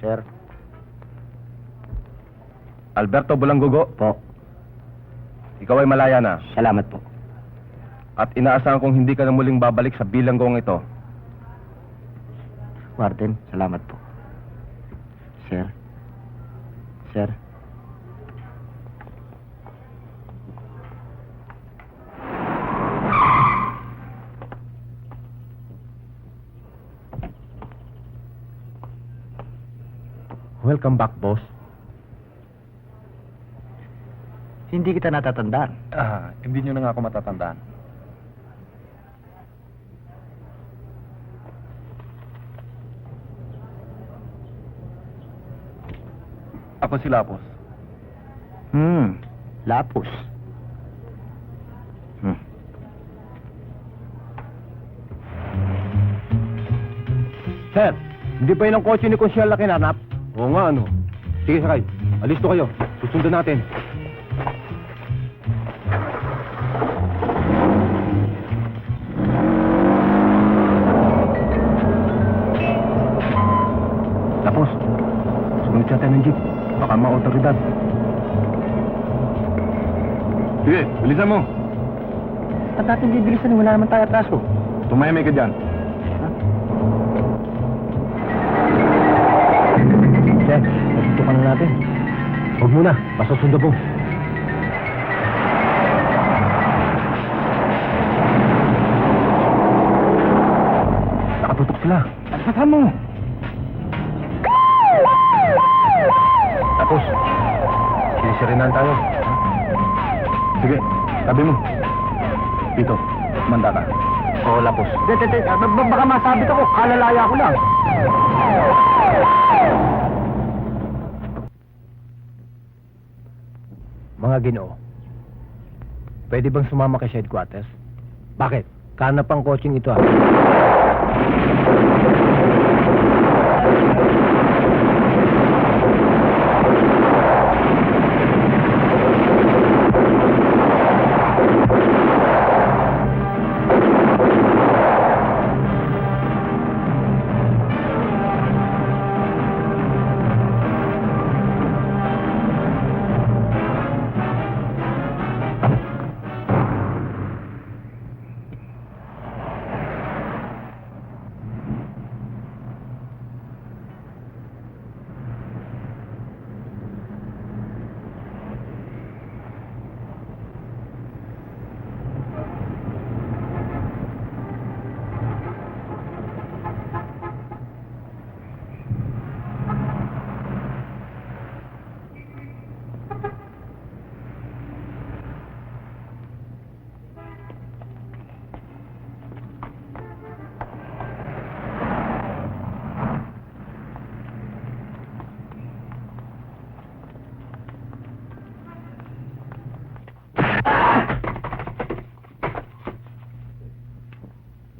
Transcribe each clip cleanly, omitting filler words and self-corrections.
Sir? Alberto Bulanggugo, Po. ikaw ay malaya na. Salamat po. At inaasahan kong hindi ka na muling babalik sa bilanggong ito. Warden, salamat po. Sir? Sir? Welcome back, boss. Hindi kita natatandaan. Hindi nyo na nga ako matatandaan. Ako si Lapos. Lapos. Sir, hindi pa yun ang kotse ni Consial na kinanap? Oo nga, ano? Sige, sakay. Alisto kayo. Susundan natin. Tapos, sunod siya tayo ng jeep. Baka ma-autoridad. Sige, bilisan mo. Ba't natin bibilisan? Wala naman tayo atraso. Tumahimik ka dyan. Sir, nagtutukan na natin. Huwag muna, masasunda po. Nakatutok sila. Sasama mo. Tapos, sinisirinan tayo. Sige, sabi mo. Dito, manda ka. Oo, Lapos. Baka masabit ako. Kalalaya ko lang. Mga Ginoo, pwede bang sumama kay headquarters? Bakit? Kanap ang coaching ito,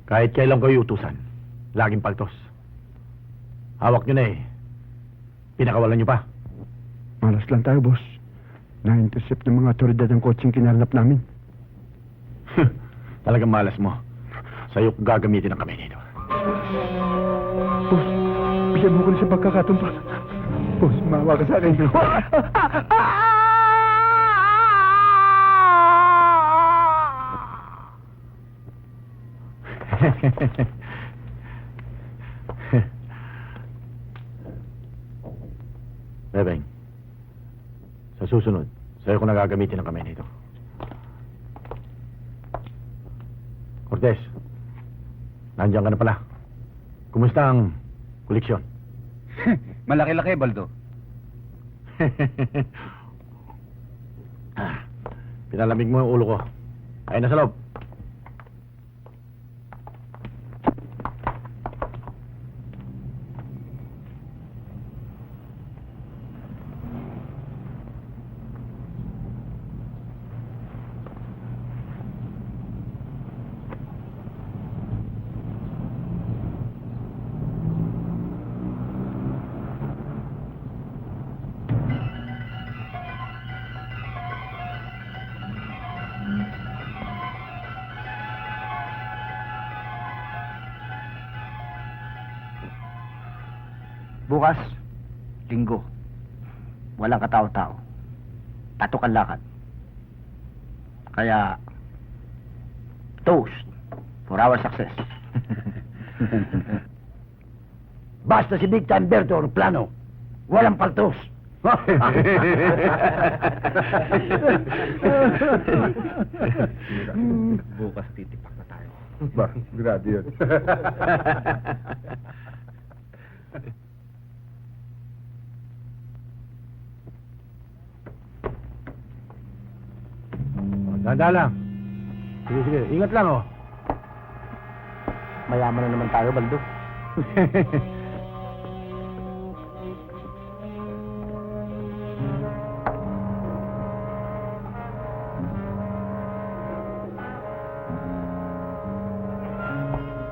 Kahit kailan kayo utusan, laging paltos. Hawak nyo na eh. Pinakawalan nyo pa. Malas lang tayo, boss. Na-intercept ng mga otoridad ang kotseng kinarnap namin. Talagang malas mo. Sa'yo gagamitin ang kamay nito. Boss, bigyan mo ko na sa pagkakataon pa. Boss, maawa ka sa akin. Bebeng, sa susunod, sa'yo ko nagagamitin ang kamay nito. Cortez, nandiyan ka na pala. Kumusta ang koleksyon? Malaki-laki, Baldo. Pinalamig mo yung ulo ko. Ay, nasa loob. Bukas, linggo. Walang katao-tao. Tatok ang lakad. Kaya, toast for our success. Basta si Big Time Berto ang plano. Walang paltos. Bukas titipak na tayo. Ba, grado yun. Dada lang. Sige, sige. Ingat lang, oh. Mayaman na naman tayo, Baldo.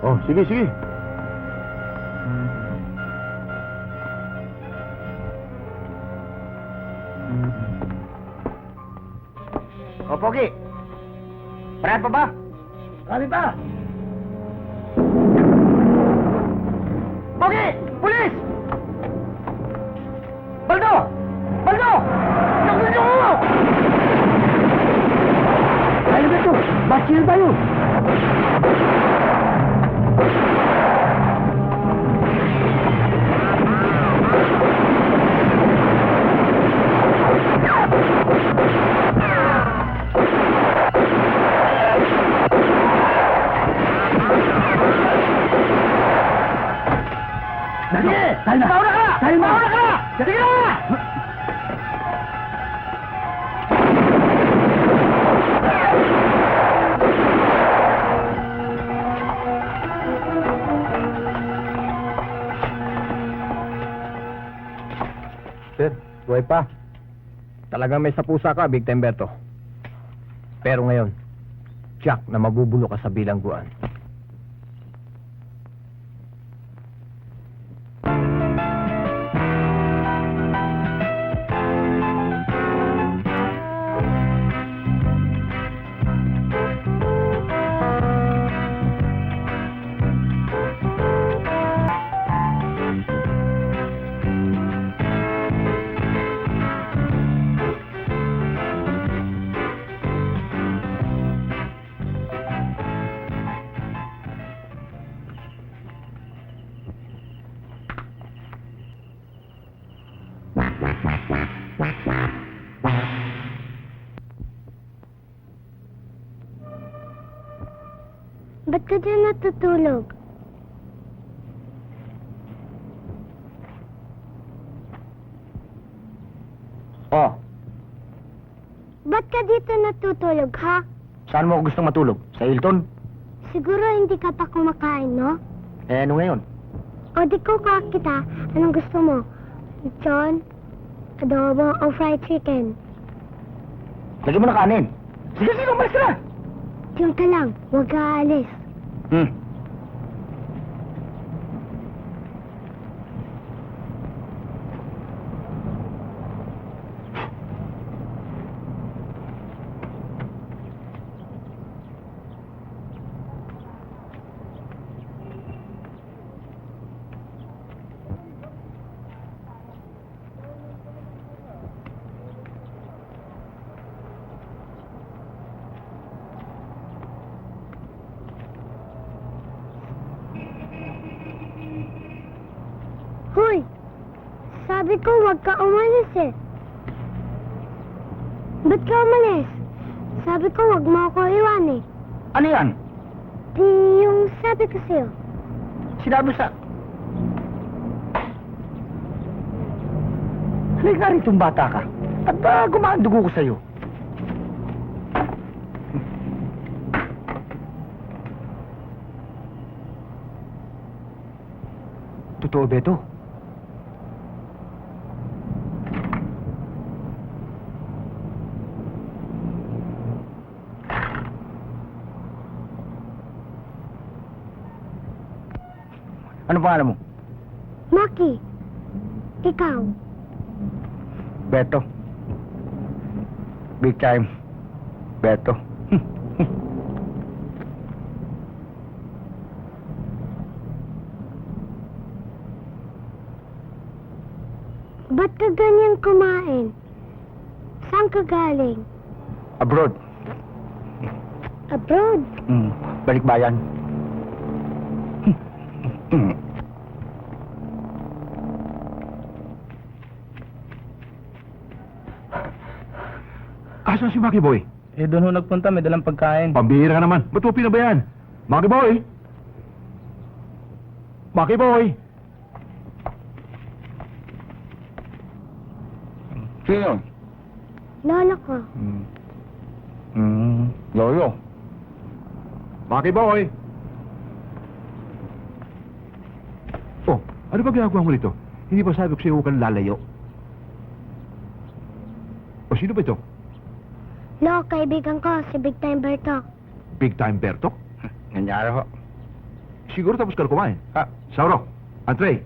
Oh, sige, sige. O, Pogi. Paraan pa ba? Kami pa! Pogi! Pulis! Baldo! Baldo! Nakul niyo ko! Tayo Berto! Bakil tayo! Sige! Tayo na! Mauna ka! Tayo na! Mauna ka! Sige na! Sir, buhay pa. Talagang may sapusa ka, Big Time Berto. Pero ngayon, Jack na mabubulo ka sa bilangguan. Ba't ka dyan natutulog? Oh, Ba't ka dito natutulog, ha? saan mo ako gustong matulog? Sa Hilton? Siguro hindi ka pa kumakain, no? Eh, ano ngayon? O di ko kita, anong gusto mo? Lechon, adobo, o fried chicken? Lagyan mo na kanin. Sige, sige, umalis ka na! Diyan ka lang, huwag ka aalis. Hmm. Hoy! Sabi ko huwag ka umalis eh. Ba't ka umalis? Sabi ko huwag mo ako iwan eh. Ano yan? Di yung sabi ko sa'yo. Sinabi sa... Halika rito, bata ka. At gumaandugo ko sa'yo. Totoo, Beto? Ano pangalan mo? Maki, ikaw. Beto. Big time. Beto. Ba't ka ganyan kumain? Saan ka galing? Abroad. Abroad? Balik bayan. Asan si Maki Boy? Eh, doon ho nagpunta, may dalang pagkain. Pambihira ka naman. Ba't mo pinabayaan? Maki Boy! Maki Boy! Sino? Lolo ko. Lolo. Maki Boy! Oh, ano ba ginagawa mo rito? Hindi ba sabi ko sa'yo huwag kang lalayo? O sino ba ito? Lo, kaibigan ko, si Big Time Berto. Big Time Berto? Nangyari ho. Siguro tapos ka na kumain. Sauro, Andre.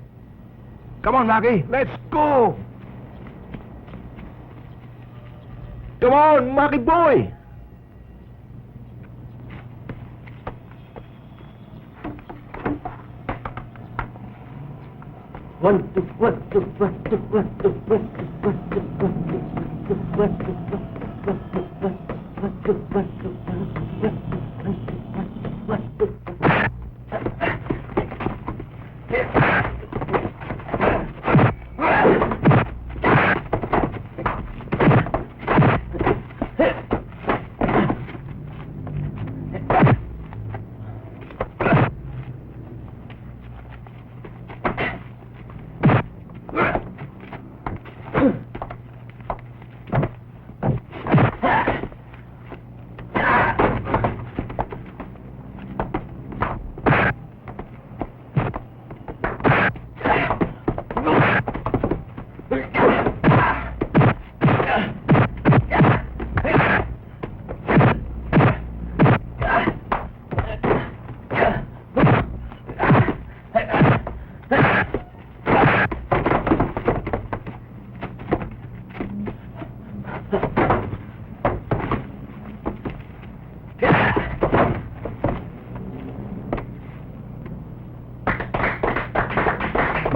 Come on, Maki. Let's go! Come on, Maki Boy!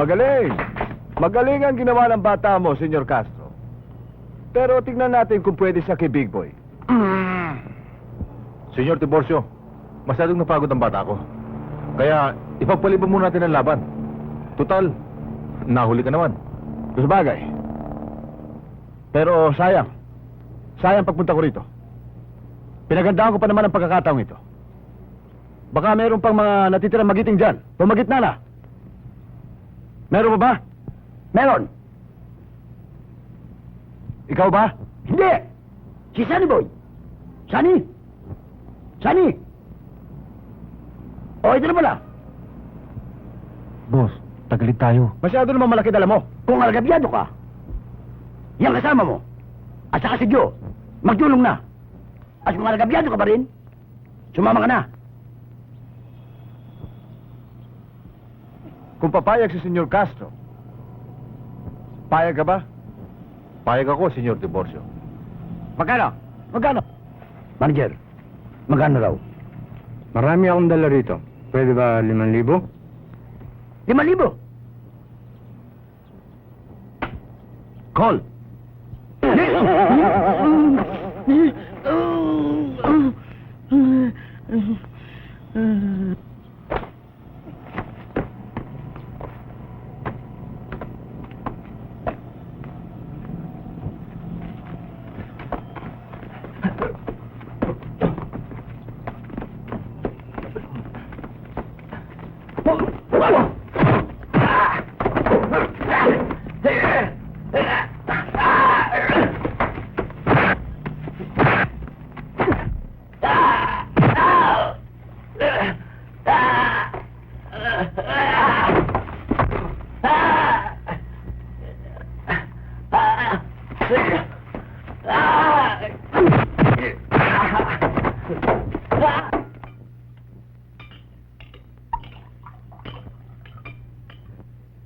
Magaling! Magaling ang ginawa ng bata mo, Senyor Castro. Pero tignan natin kung pwede siya kay Big Boy. Senyor Tiborcio, masyadong napagod ang bata ko. Kaya, ipagpaliban muna natin ang laban. Total, nahuli ka naman. Gusto bagay. Pero sayang. Sayang pagpunta ko rito. Pinagandaan ko pa naman ang pagkakataong ito. Baka meron pang mga natitirang magiting dyan. Pumagitna na. Meron ba ba? Meron. Ikaw ba? Hindi. Si Sunny Boy. Sunny? Sunny? O, ito na pala. Boss, tagalit tayo. Masyado naman malaki dala mo. Kung alagabyado ka, yan kasama mo. At saka si Joe, magtulong na. At kung alagabyado ka pa rin, sumama ka na. Kung papayag si Senyor Castro, payag ka ba? Payag ako, Senyor Tiborcio. Magkano? Magkano? Manager, magkano raw? Marami akong dala rito. Pwede ba 5,000? 5,000. Call.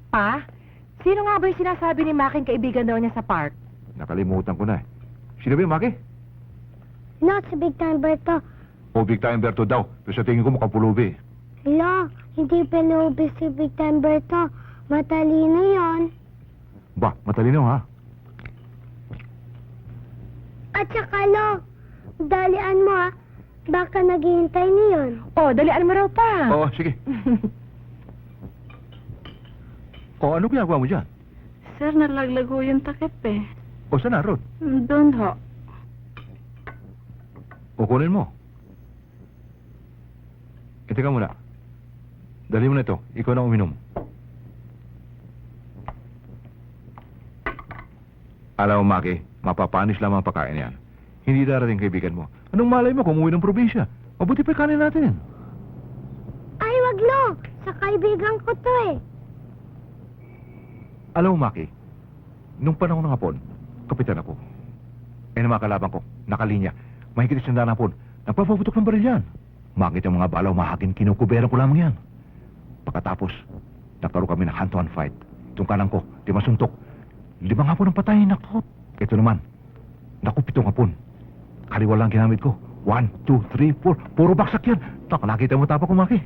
Pa, sino nga ba yung sinasabi ni Making kaibigan daw niya sa park? Nakalimutan ko na eh. Sino ba yung Maki? Lo, si Big Time Berto. O Big Time Berto daw. Pero sa tingin ko mukhang pulubi. Lo, hindi pinubi si Big Time Berto. Matalino yon. Ba, matalino, ha? At saka, Lo, dalian mo ah. Baka naghihintay niyon. Oh, dalian mo raw pa. Oo, sige. O, ano ginagawa mo dyan? Sir, nalaglag ho yung takip eh. O, saan na, Rod? Doon ho. O, kunin mo. Teka muna. Dali mo na ito. Ikaw na uminom. Alam mo, Maki, mapapanis lamang ang pagkain yan. Hindi darating kaibigan mo. Anong malay mo kung umuwi ng probinsya? Mabuti pa kanin natin. Ay, wag, Lo. Sa kaibigan ko to eh. Alam mo, Maki, nung panahon ng hapon, kapitan ako. Eh, na mga kalaban ko, nakalinya. Mahigit isang daan hapon, nagpapaputok ng baril yan. Makit yung mga balaw mahakin, kinukuberan ko lamang yan. Pagkatapos, nagkaroon kami ng hand-to-hand fight. Itong kanan ko, di masuntok. 5 hapon ang patayin ako. Ito naman, naku, 7 hapon. Kaliwa lang ginamit ko. 1, 2, 3, 4. Puro baksak yan. Nakita mo tapa ko, Maki.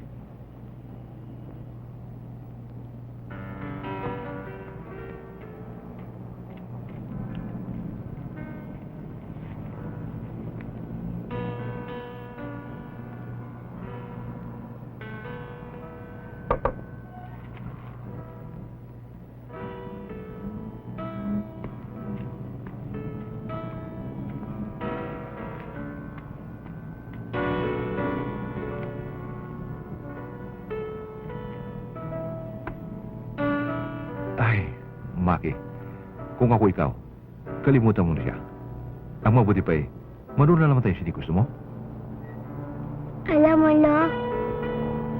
Ay, Maki, kung ako ikaw, kalimutan mo na siya. Ang mabuti pa manood na naman tayo siya di gusto mo. Alam mo, Lo,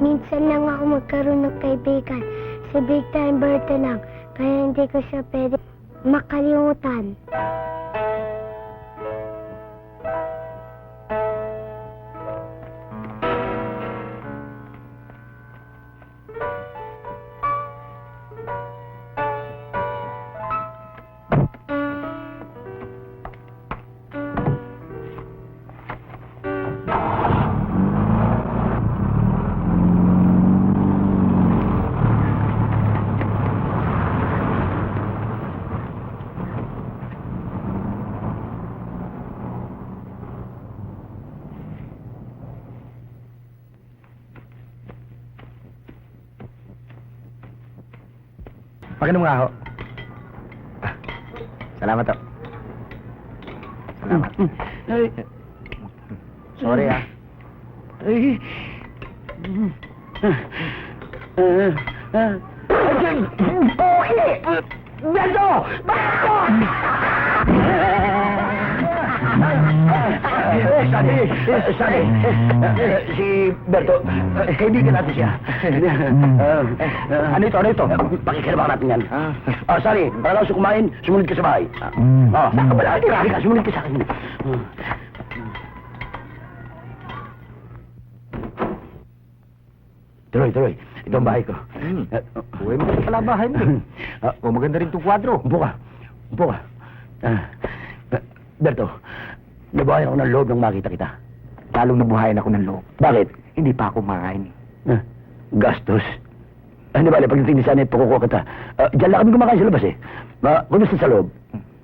minsan lang ako magkaroon ng kaibigan. Si Big Time Berto lang. Kaya hindi ko siya pwede makalimutan. Pakinom nga ho. Salamat ho. Salamat. Sorry ah. Berto! Berto! Sorry. Si Berto, kaibigan natin siya. Ano ito? Pakikilabang natin yan. Sorry, para lang sa kumain, sumunod ka sa bahay. Saan ka ba nakatira? Halika, sumunod ka sa akin. Tuloy. Ito ang bahay ko. Uy, maganda pala bahay mo. O, maganda rin itong kwadro. Upo ka. Berto, nabuhayan ako ng loob nang makita kita. Lalong nabuhayan ako ng loob. Bakit? Hindi pa ako makain. Gastos. Hindi ba, pagdating ni Sanet, pakukuha kita. Diyan lang kami kumakain sa labas eh. Kumusta sa loob?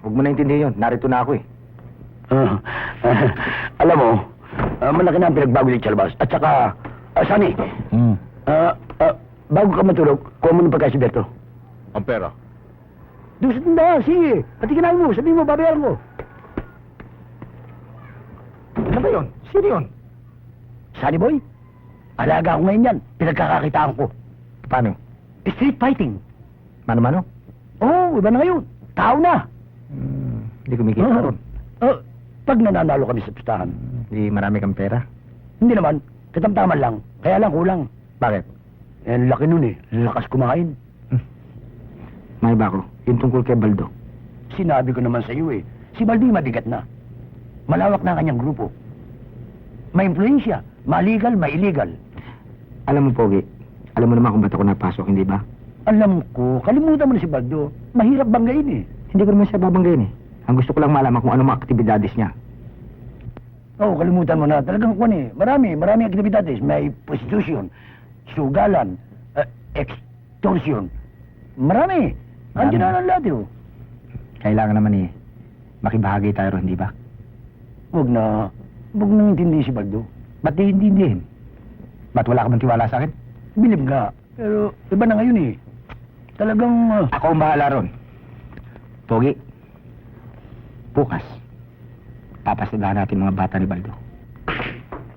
Huwag mo na intindihin yun. Narito na ako eh. Alam mo, malaki na ang pinagbago dito sa labas. At saka, Sani, bago ka matulog, kuha mo ng pagkain si Berto. Ang pera. Doon sa tindahan, sige. Pati kinain mo, sabihin mo, babayaran ko. Ano ba yun? Sino yun? Sunny boy, alaga ako ngayon yan. Pinagkakakitaan ko. Paano? Street fighting. Mano-mano? Oo, iba na ngayon. Tao na. Hindi kumikita ron. Pag nananalo kami sa pistahan, Hindi marami kang pera. hindi naman, katamtaman lang. Kaya lang kulang. Bakit? Ang laki nun eh. Lakas kumain. May ba ako? Yung tungkol kay Baldo. Sinabi ko naman sa iyo eh. Si Baldi mabigat na. Malawak na ang kanyang grupo. May influensya. Maligal, may illegal. Alam mo, Pogi, alam mo naman kung ba't ako napasok, hindi ba? Alam ko, kalimutan mo na si Baldo. Mahirap banggain eh. Hindi ko naman siya babanggayin eh. Ang gusto ko lang malaman kung ano mga aktibidades niya. Oo, kalimutan mo na. Talagang kung eh. Marami aktibidades. May prostitution, sugalan, extortion. Marami. Andiyan na lang lahat eh. kailangan naman makibahagi tayo, hindi ba? Huwag na. Huwag nang intindi si Baldo. Ba't di intindihin? Ba't wala ka bang tiwala sa akin? Bilib nga. Pero iba na ngayon Talagang... Ako ang bahala ron. Pogi. Bukas. Papasadahan natin mga bata ni Baldo.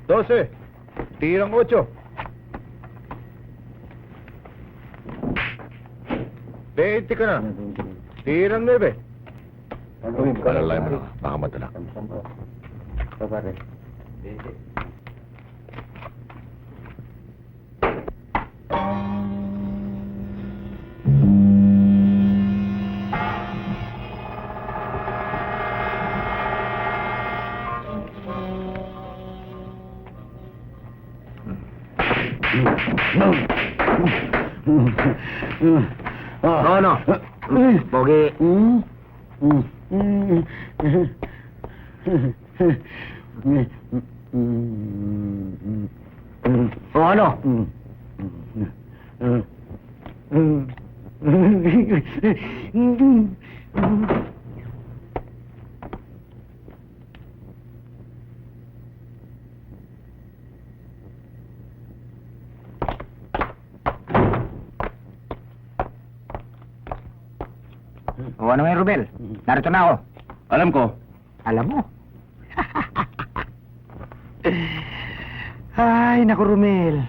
12. Tirang 8. 20 ka na. Tirang 9. Kalalay mo na. Baka madala. Ano? Pogi. O ano? O ano ngayon, Rubel? Narito na ako. Alam ko. Alam mo? Ay, naku, Romel.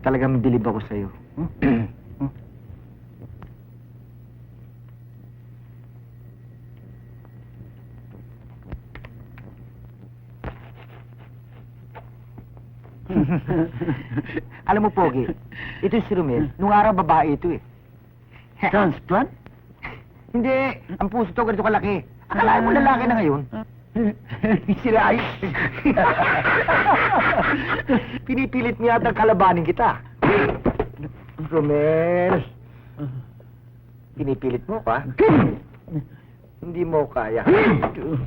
Talagang bilib ako sa'yo. Alam mo, Pogi, ito si Romel. Nung araw, babae ito Transplant? Hindi. Ang puso to ganito kalaki. Akalain mo lalaki na ngayon. Sila ay... Pinipilit niya at kalabanin kita. Romel. Pinipilit mo ka? Hindi mo kaya.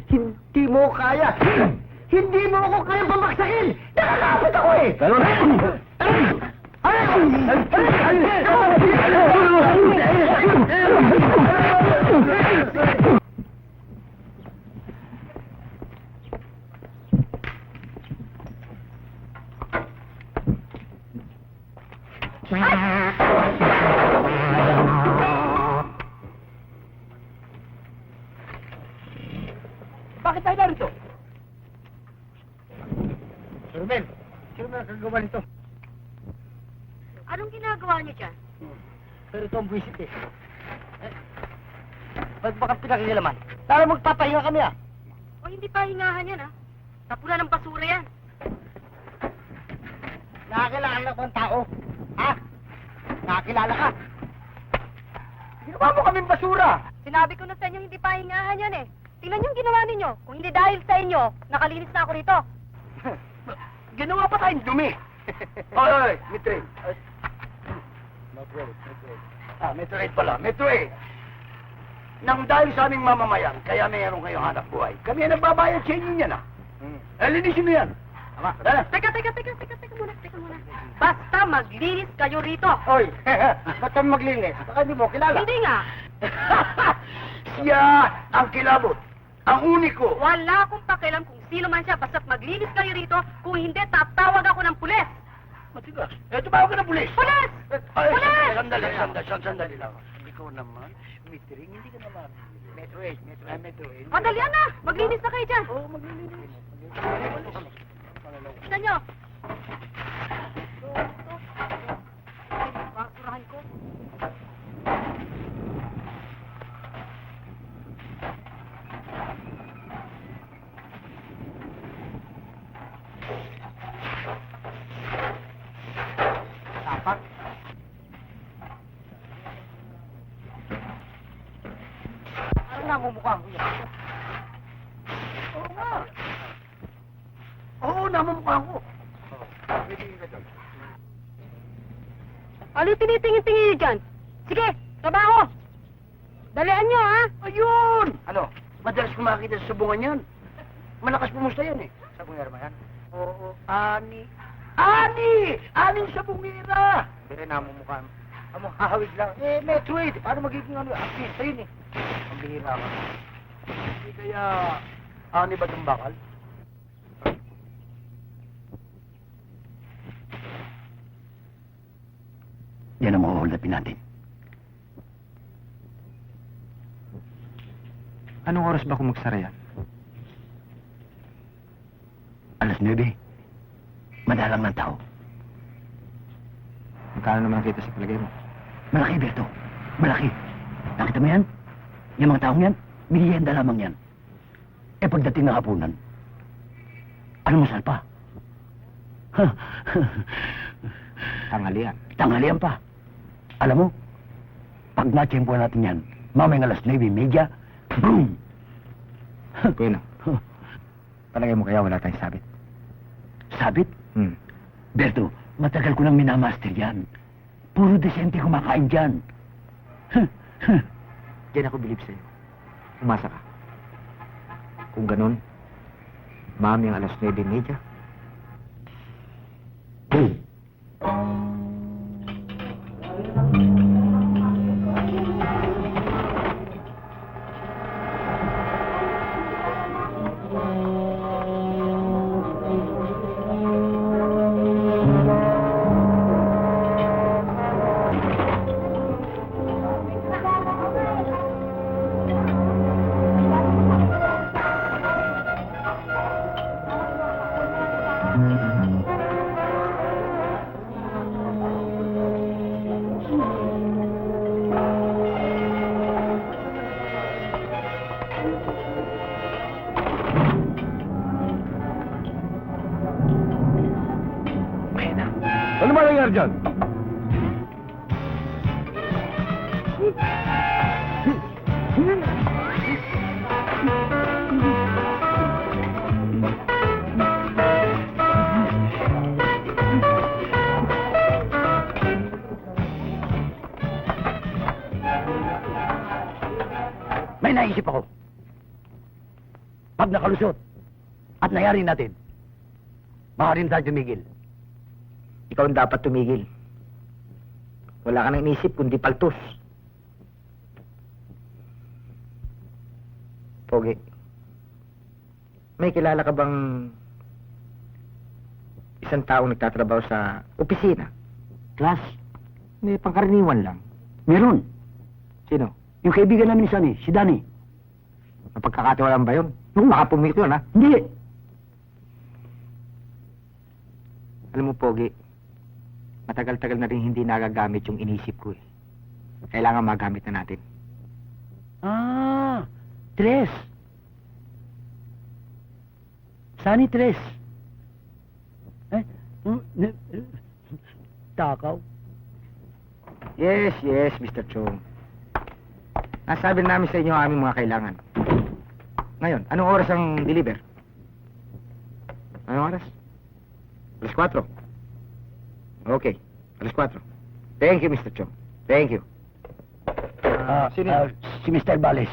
Hindi mo kaya. Hindi mo ako kaya pamaksakin! Nakakapit ako Ganun. Bakit tayo narito? Romel, sino ba nakagawa nito? Anong ginagawa niyo dyan? Pero ito ang buwisit Ba't baka pinakikilaman? Tara magpapahinga kami O hindi pa hingahan yan, ha? Tapula ng basura yan. Nakakilala ko ang tao. Ha? Nakakilala ka. Ginawa mo kaming basura. Sinabi ko na sa inyo, hindi pa hingahan yan, eh. Tingnan niyo yung ginawa ninyo. Kung hindi dahil sa inyo, nakalinis na ako rito. Ginawa pa tayong dumi. Oy, Mitre. Metro 8 pala. Metro 8. Nang dahil sa aming mamamayan, kaya mayroon kayong hanap buhay. Kami ang nagbabayad sa inyo yan, linisin mo yan. Tama. Teka muna. Basta maglinis kayo rito. Oy, ba't kami maglinis? Baka hindi mo kilala. Hindi nga. Siya ang kilabot. Ang uniko. Wala akong pakialam kung sino man siya. Basta't maglinis kayo rito. Kung hindi, tatawag ako ng pulis. Matigas. Tumawag ka ng pulis. Pulis! Ay, Pulis! Sandali lang. Hindi ko naman. Mitring, hindi ka naman. Metro 8. O, dalian na! Maglinis na kayo dyan. Oo, maglilinis. Tignan nyo. Basurahan ko. Tapak. Ano namumukhaan ko yan? Oo nga. Oo, namumukhaan ko. Ano yung tinitingin-tingin nyo dyan? Sige, trabaho! Dalian nyo, ha? Ayun! Ano? Madalas ko makakita sa subungan yan. Malakas pumusta yan Sa bungera ba yan? Oo. Ani! Aning sabungera! Pero namumukhaan. Amo, hahawig lang. Eh, metro eh. Paano magiging ano? Artista yun eh. Ang bihira ka. Hindi kaya... Ani ba itong bakal? Yan ang mahuhulapin natin. Anong oras ba kung magsara yan? Alas 9. Madalang ng tao. Magkano naman kita sa palagay mo? Malaki, Berto. Malaki. Nakita mo yan? Yung mga taong yan, biniyenda lamang yan. Eh pagdating ng hapunan, ano masal pa? Tanghalian. Tanghalian pa. Alam mo, pag na-tsempuan natin yan, mamayang alas 9:30, boom! Bueno. Palagay mo kaya wala tayong sabit? Sabit? Hmm. Berto, matagal ko nang minamaster yan. Puro desente kumakain dyan. Diyan ako bilib sa'yo. Umasa ka. Kung ganun, mamayang alas 9:30. Boom! Ano ba nangyari dyan? May naisip ako. Pag nakalusot at nangyari natin, maaaring tayo tumigil. Ikaw ang dapat tumigil. Wala ka nang inisip kundi paltos. Pogi, may kilala ka bang isang taong nagtatrabaho sa opisina? Class, May pangkaraniwan lang. meron. Sino? Yung kaibigan namin ni Sunny, si Danny. Napagkakatiwalaan ba yun? Oo. Baka pumikit yun, ha? Hindi. Alam mo, Pogi, matagal-tagal na rin hindi nagagamit yung inisip ko, eh. Kailangan magamit na natin. Ah, Tres. Sunny Tres. Eh? Takaw. Yes, Mr. Chong. Nasabi namin sa inyo ang aming mga kailangan. Ngayon, anong oras ang deliver? Anong oras? Alas 4. Okay, alas 4. Thank you, Mr. Chong. Thank you. Sino yun? Si Mr. Bales.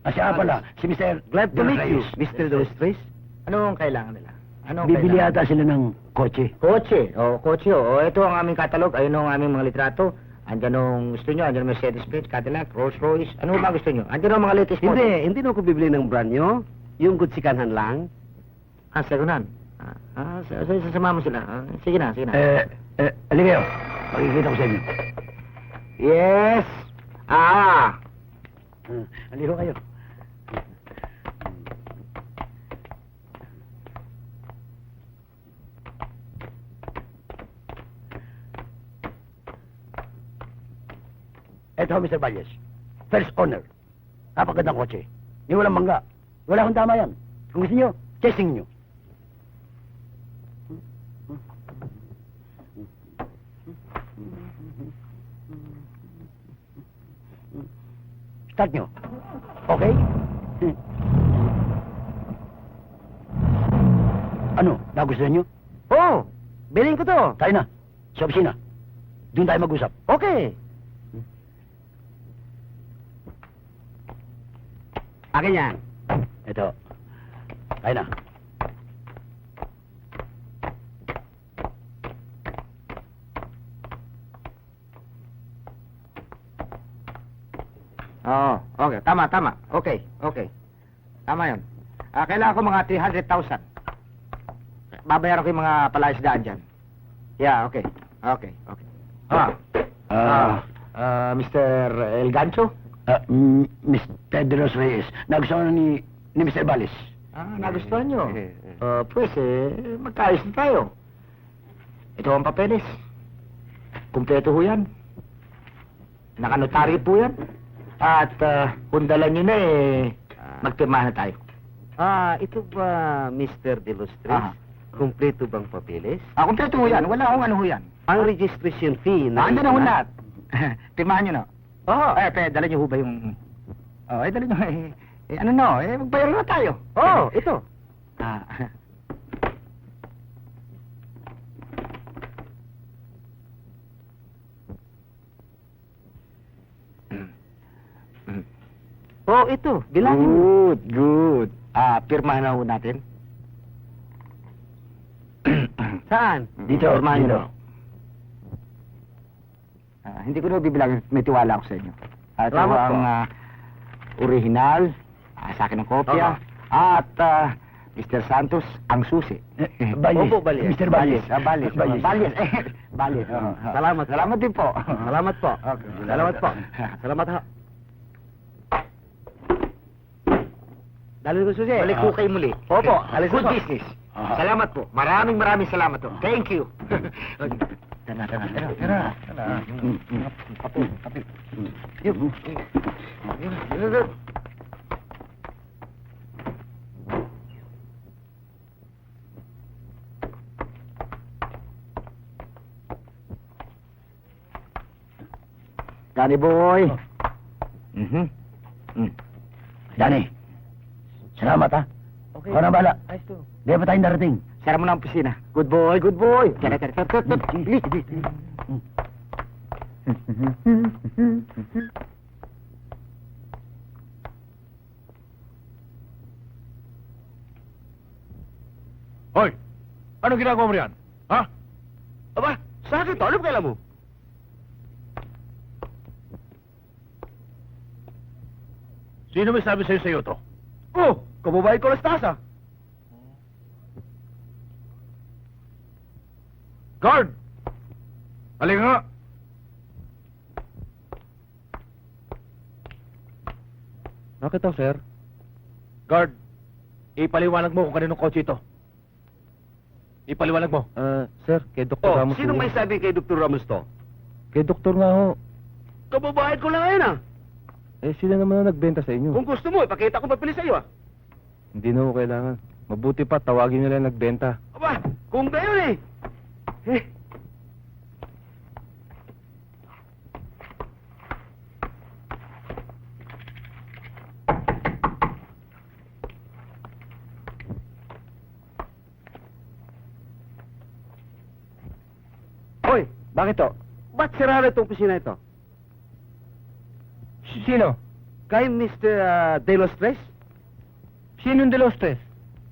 Siya pala, si Mr. Glad to meet you, Reyes. Mr. Dos Tres. Ano ang kailangan nila? Ano ang Bibili kailangan? ata sila ng kotse. Kotse. Kotse. Ito ang aming katalog. Ayun ang aming mga litrato. Andyan ang gusto nyo. Andyan ang Mercedes-Benz, Cadillac, Rolls-Royce. Ano ba gusto nyo? Andyan ang mga latest model. Hindi na ako bibili ng brand nyo. Yung good sikanhan lang. Segunan. Sasama mo sila. Sige na. Aligayo. Makikita ko sa inyo. Yes. Aliho kayo. Eto, Mr. Valles. First owner. Napagandang kotse. Ni walang mangga. Wala akong tama yan. Kung gusto nyo, chasing nyo. Start nyo. Okay? Ano? Nagustuhan nyo? Oo. Bilhin ko to. Tayo na. Sa opisina. Doon tayo mag-usap. Okay. Akin yan. Ito. Tayo na. Okay, tama. Okay. Tama yun. Kailangan ko mga 300,000. Babayaran ko yung mga palayas-daan dyan. Yeah, okay. Mr. El Gancho? Mr. De Los Reyes, nagustuhan ni Mr. Balis. Nagustuhan nyo? Magkaayos na tayo. Ito ang papeles. Kumpleto ho yan. Nakanotaryo po yan. At kung dala nyo na magpirmahan na tayo. Ito ba Mr. De Los Tres? Aha. Kumpleto bang papeles? Kumpleto ho yan. Wala akong ano ho yan. Ang registration fee na... Andyan na ho lahat. Pirmahan nyo na. Oo. Dala nyo ho ba yung... dala nyo. Magbayar na tayo. Oo, ito. Oh, ito. Bilangin mo. Good. Pirmahan na ho natin. Saan? Dito, pirmahan nyo. Hindi ko na bibilangin. May tiwala ako sa inyo. Ito Salamat po. ang original. Sa akin ang kopya. At Mr. Santos, ang susi. Balis. Opo, Balis. Mr. Balis. Balis. Balis. Salamat. Salamat din po. Salamat po. Okay. Salamat po. Salamat ha. Dali ko susi. Balik po kayo muli. Opo, alis Good na po. business. Salamat po. Maraming salamat po. Thank you. Tara. Kape. Yun. Danny boy. Danny, salamat ha. Okay. Ikaw na bala. Ayos to. Di pa tayong darating. Sara mo na ang opisina. Good boy. Tara. Bilis. Hoy! Anong ginagawa mo riyan? Ha? Aba, sa akin to. Ano kailan mo? Sino may sabi sa'yo to? Oh, kababae ko Lastasa. Guard! Halika nga! Bakit to, sir? Guard, ipaliwanag mo kung kaninong kotse ito. Ipaliwanag mo. Sir, kay Dr. Oh, Ramos. sino ho. may sabi kay Dr. Ramos to? Kay Dr. nga ho. Kababae ko lang ngayon Sila naman ang nagbenta sa inyo. Kung gusto mo, ipakita ko mapili sa iyo Hindi na ho kailangan. Mabuti pa, tawagin nila yung nagbenta. Aba, kung gayon Hoy, Bakit to? ba't sirara itong opisina ito? Sino? Kay Mr. De Los Tres? Sino yung De Los Tres?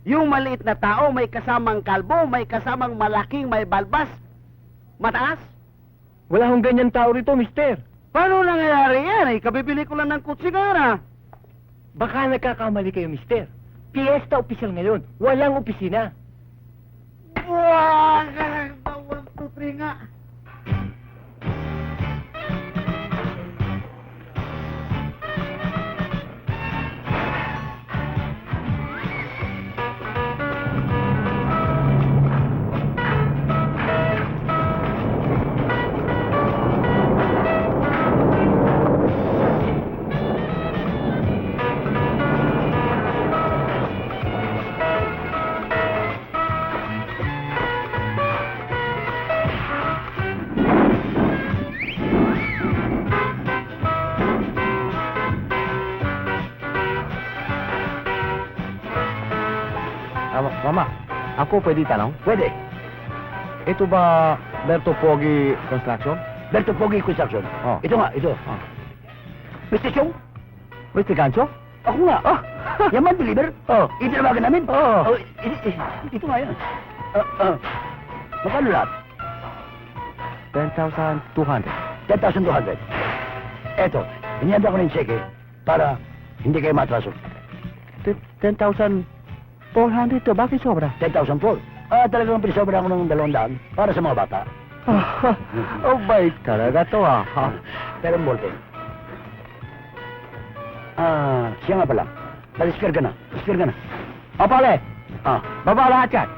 Yung maliit na tao, may kasamang kalbo, may kasamang malaking may balbas, mataas? Wala hong ganyan tao rito, mister. Paano nangyayari yan? Kabibili ko lang ng kutsi ngayon Baka nagkakamali kayo, mister. Fiesta official ngayon. Walang opisina. Wah, 1, 2, 3 nga. Mama, ako pwede tanong? Pwede. Ito ba Berto Pogi Construction? Berto Pogi Construction. Oh. Ito nga, ito. Mr. Chong? Mr. Gancho? Ako nga. Yaman deliver? Itinawagan namin? Oo. Ito nga yan. Magkano lahat? 10,200. 10,200. Eto, inihanda ko na yung cheque. para hindi kayo matraso. 10,400 to. Bakit sobra? 10,004. Talagang pinisobra ako ng 200 para sa mga bata. Oh, bait talaga to ha. Pero ang ballpen. Siya nga pala. Paliskar ka na. Paliskar ka na. O, pare. Baba lahat yan.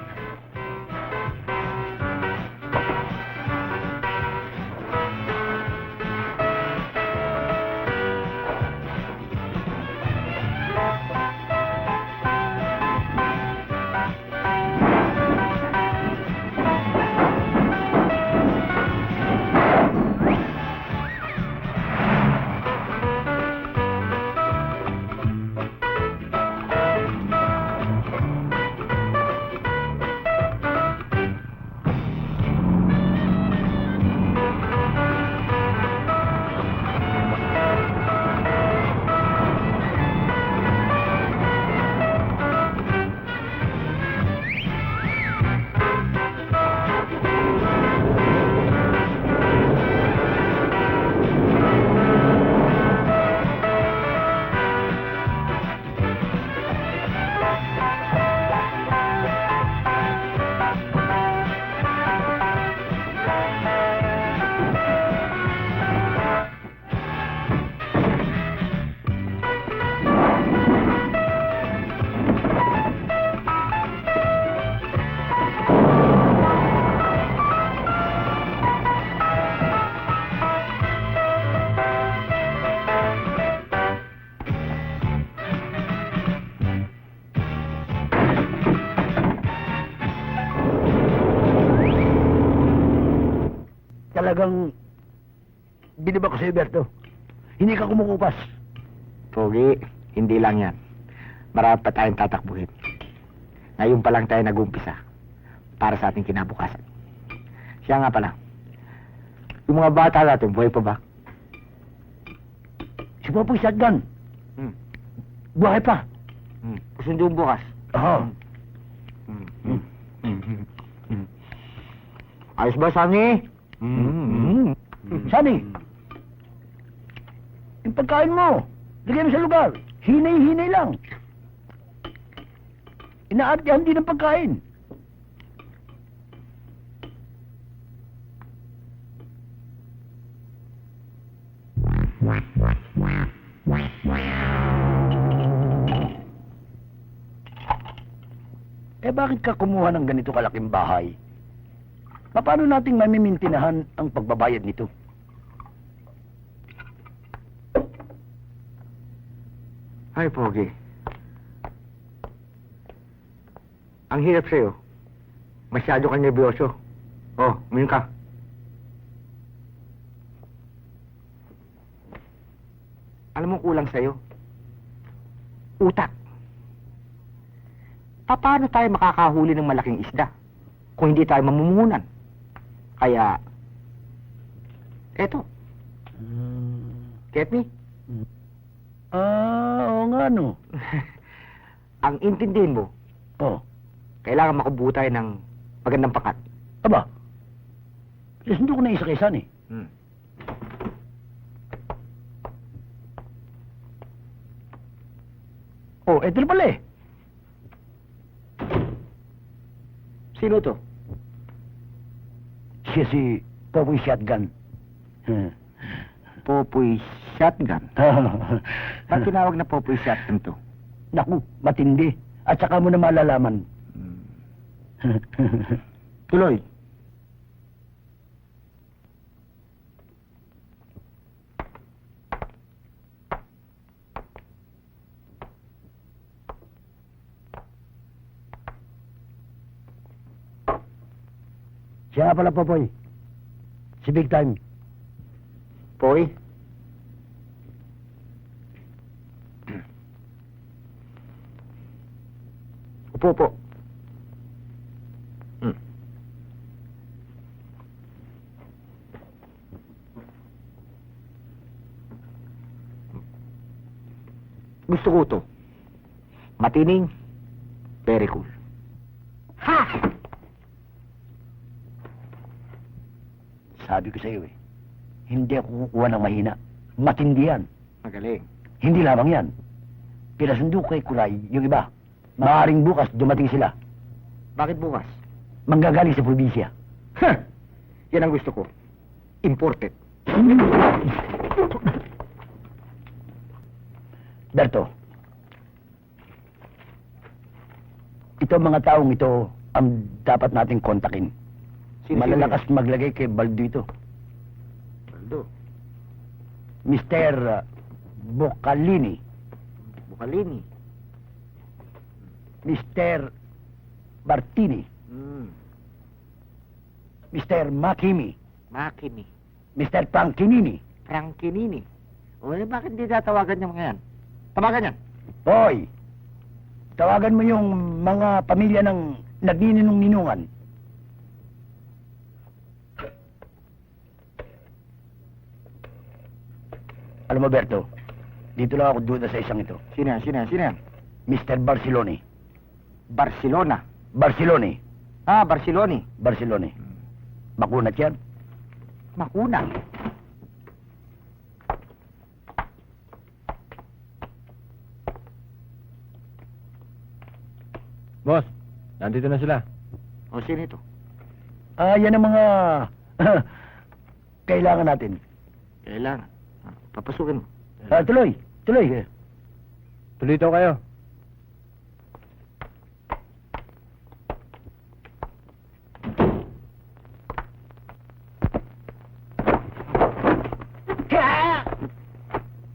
Talagang binibak ko sa Berto. Hindi ka kumukupas. Pogi, hindi lang yan. Marami pa tayong tatakbuhin. Ngayon pa lang tayo nag-umpisa para sa ating kinabukasan. Siya nga pala, yung mga bata natin, buhay pa ba? Si Popoy Shotgun. Buhay pa. Susundo bukas. Oo. Ayos ba, Sani? Sani, yung pagkain mo, lagay mo sa lugar. Hinay-hinay lang. Inaartihan din ang pagkain. Bakit ka kumuha ng ganito kalaking bahay? Paano nating mamimintinahan ang pagbabayad nito? Ay, Pogi. Ang hirap sa'yo. Masyado kang nervyoso. Oh, uminom ka. Alam mo kulang sa'yo? Utak. Paano tayo makakahuli ng malaking isda kung hindi tayo mamumunan? Kaya, eto. Get me? Oo nga, no. Ang intindihin mo, kailangan makabuo tayo ng magandang pakat. Aba, sundo ko na isa kay Sani. Eto na pala eh. Sino to? Siya si Popoy Shotgun. Popoy Shotgun. Ba't tinawag na Popoy Shotgun to? Naku, matindi. At saka mo na malalaman. Tuloy. Siya nga pala, Popoy. Si Big Time. Poy? Upo po. Gusto ko to. Matining, very cool. Ha! Sabi ko sa iyo eh, hindi ako kukuha ng mahina. Matindi yan. Magaling. Hindi lamang yan. Pinasundo kay Kuray yung iba. Maaaring bukas dumating sila. Bakit bukas? Manggagaling sa probinsya. Yan ang gusto ko. Imported. Berto, ito ang mga taong ito ang dapat nating kontakin. Malalakas maglagay kay Baldo ito. Baldo. Mr. Bocalini. Bukalini. Mr. Bartini. Hmm. Mr. Makimi. Makini. Mr. Frankinini. Frankinini. O, bakit hindi tatawagan yung mga yan? Tawagan yan. Hoy! Tawagan mo yung mga pamilya ng nagnininong-ninungan. Alam mo, Berto, dito lang ako duda sa isang ito. Sino yan? Sino yan? Sino yan? Mr. Barcelone. Barcelona. Barcelone. Ah, Barcelona. Barcelone. Makunat yan. Makuna. Boss, nandito na sila. O, sino ito? Ah, yan ang mga kailangan natin. Kailangan. Papasukin mo. Ah, tuloy. Tuloy. Tuloy ito kayo.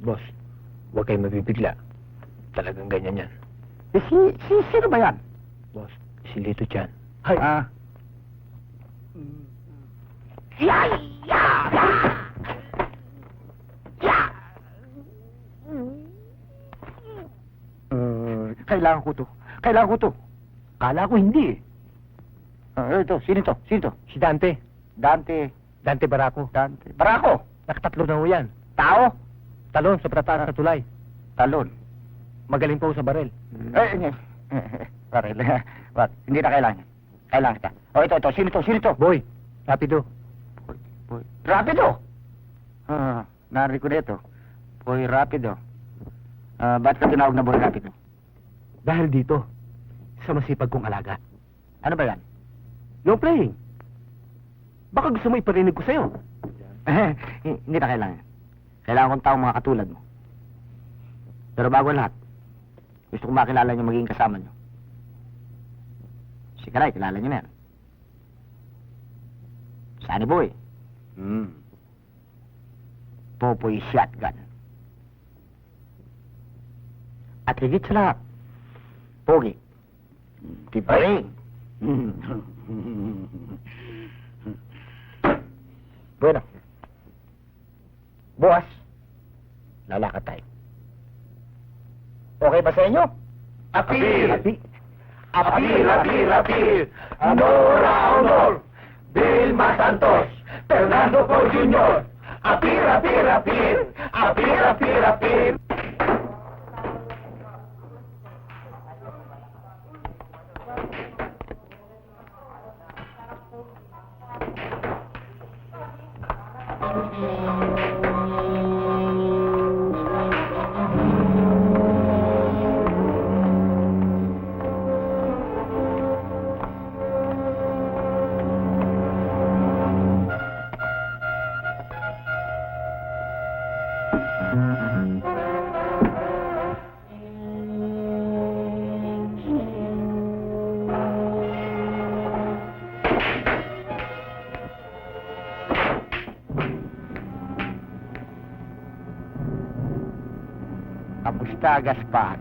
Boss, huwag kayong mabibigla. Talagang ganyan yan. Sino ba yan? Boss, si Lito Chan. Hay. Ah. Kailangan ko to. Kailangan ko to. Kala ko hindi. Ito, sino to? Sino to? Si Dante. Dante. Dante Baraco. Dante. Barako. Nakatatlo na ho yan. Tao. Talon sa prataas sa tulay. Talon. Magaling pa ho sa barel. Parel. Wag, hindi na kailangan. Kailangan kita. O, ito. Sino to? Sino to? Boy, rapido. Boy. Rapido. Narinig ko na ito. Boy Rapido. Ba't ka tinawag na Boy Rapido? Dahil dito, sa masipag kong alaga. Ano ba yan? No playing. Baka gusto mo iparinig ko sa'yo. Hindi na kailangan. Kailangan kong taong mga katulad mo. Pero bago ang lahat, gusto kong makilala niyo magiging kasama niyo. Si Karay, kilala niyo na yan. Sunny Boy. Popoy Shotgun. At higit sa lahat, Pogi. Tibaring. Bueno. Bukas, lalakad tayo. Okay ba sa inyo? Apil! Apil! Apil! Apil! Apil! Honor a honor! Vilma Santos! Fernando Po Jr. Apil! Apil! Apil! Apil! Apil! Apil! Kamusta, Gaspar?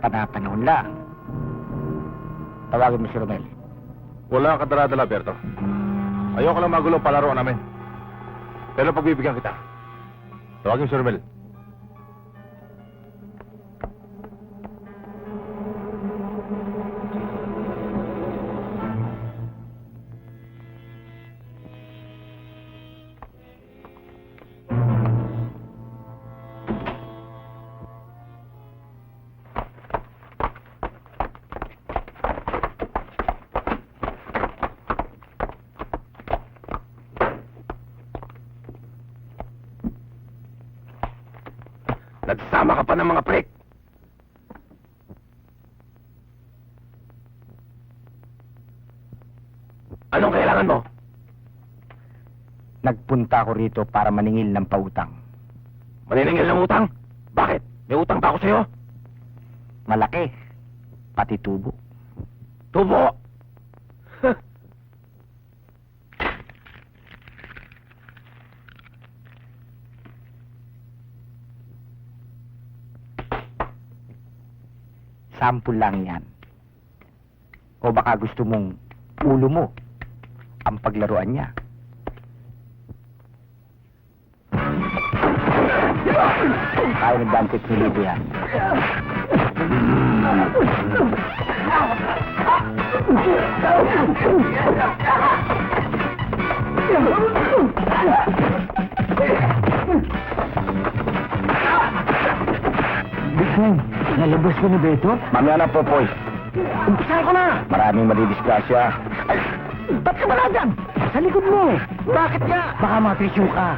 Panapanahon lang. Tawagin mo si Romel. Wala kang kadala-dala, Berto. Ayoko lang magulo palaro namin. Pero pagbibigyan kita. Tawagin mo si Romel. Nagsama ka pa ng mga prik. Anong kailangan mo? Nagpunta ako rito para maningil ng pautang. Maniningil ng utang? Bakit? May utang pa ako sa'yo? Malaki. Pati tubo. Tubo! Sample lang yan. O baka gusto mong ulo mo ang paglaruan niya. Ayaw nagdantit ni Lido yan. Nalabas ko ni Beto? Mamaya na po, Poy. Umpisahan ko na! Maraming madidisgrasya. Ay, Ba't ka wala dyan? Sa likod mo! Bakit nga? Baka mapisyo ka.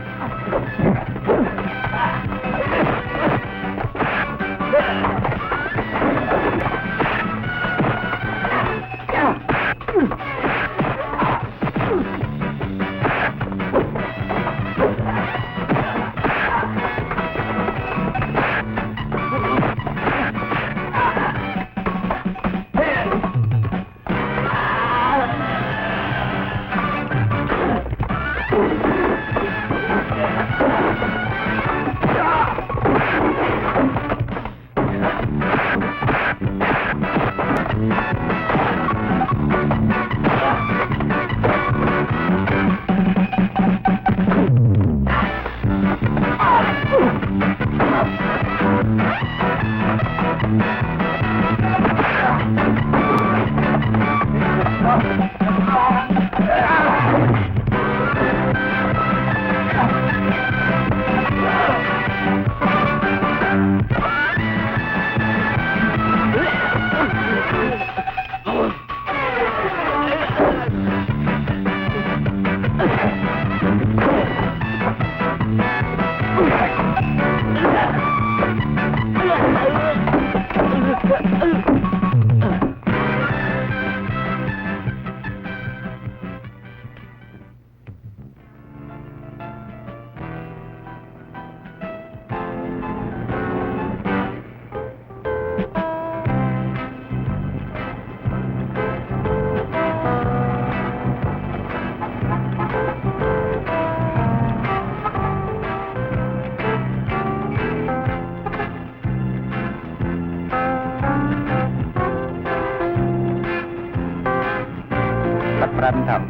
Ba't maraming tao?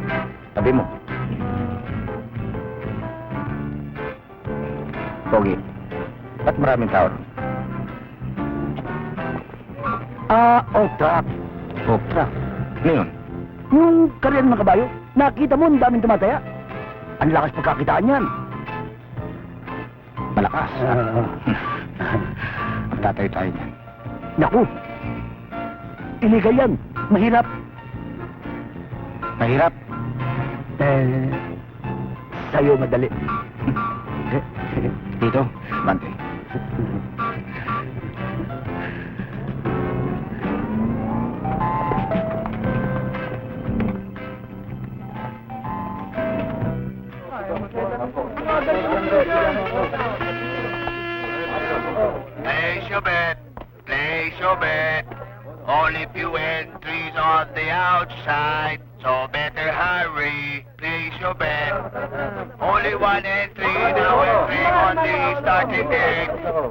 Tabi mo. Pogi, ba't maraming tao? Off-track. Opera. Ngayon, Yung kariyan ng kabayo, nakita mo ang daming tumataya. Ang lakas pagkakitaan yan. malakas. Magtatayo tayo dyan. Naku! Illegal yan. Mahirap. Mahirap. Sa'yo madali. Dito, bante. Place your bet. Place your bet. Only few entries on the outside, so better hurry. Place your bet. Only one entry now entering on the starting deck.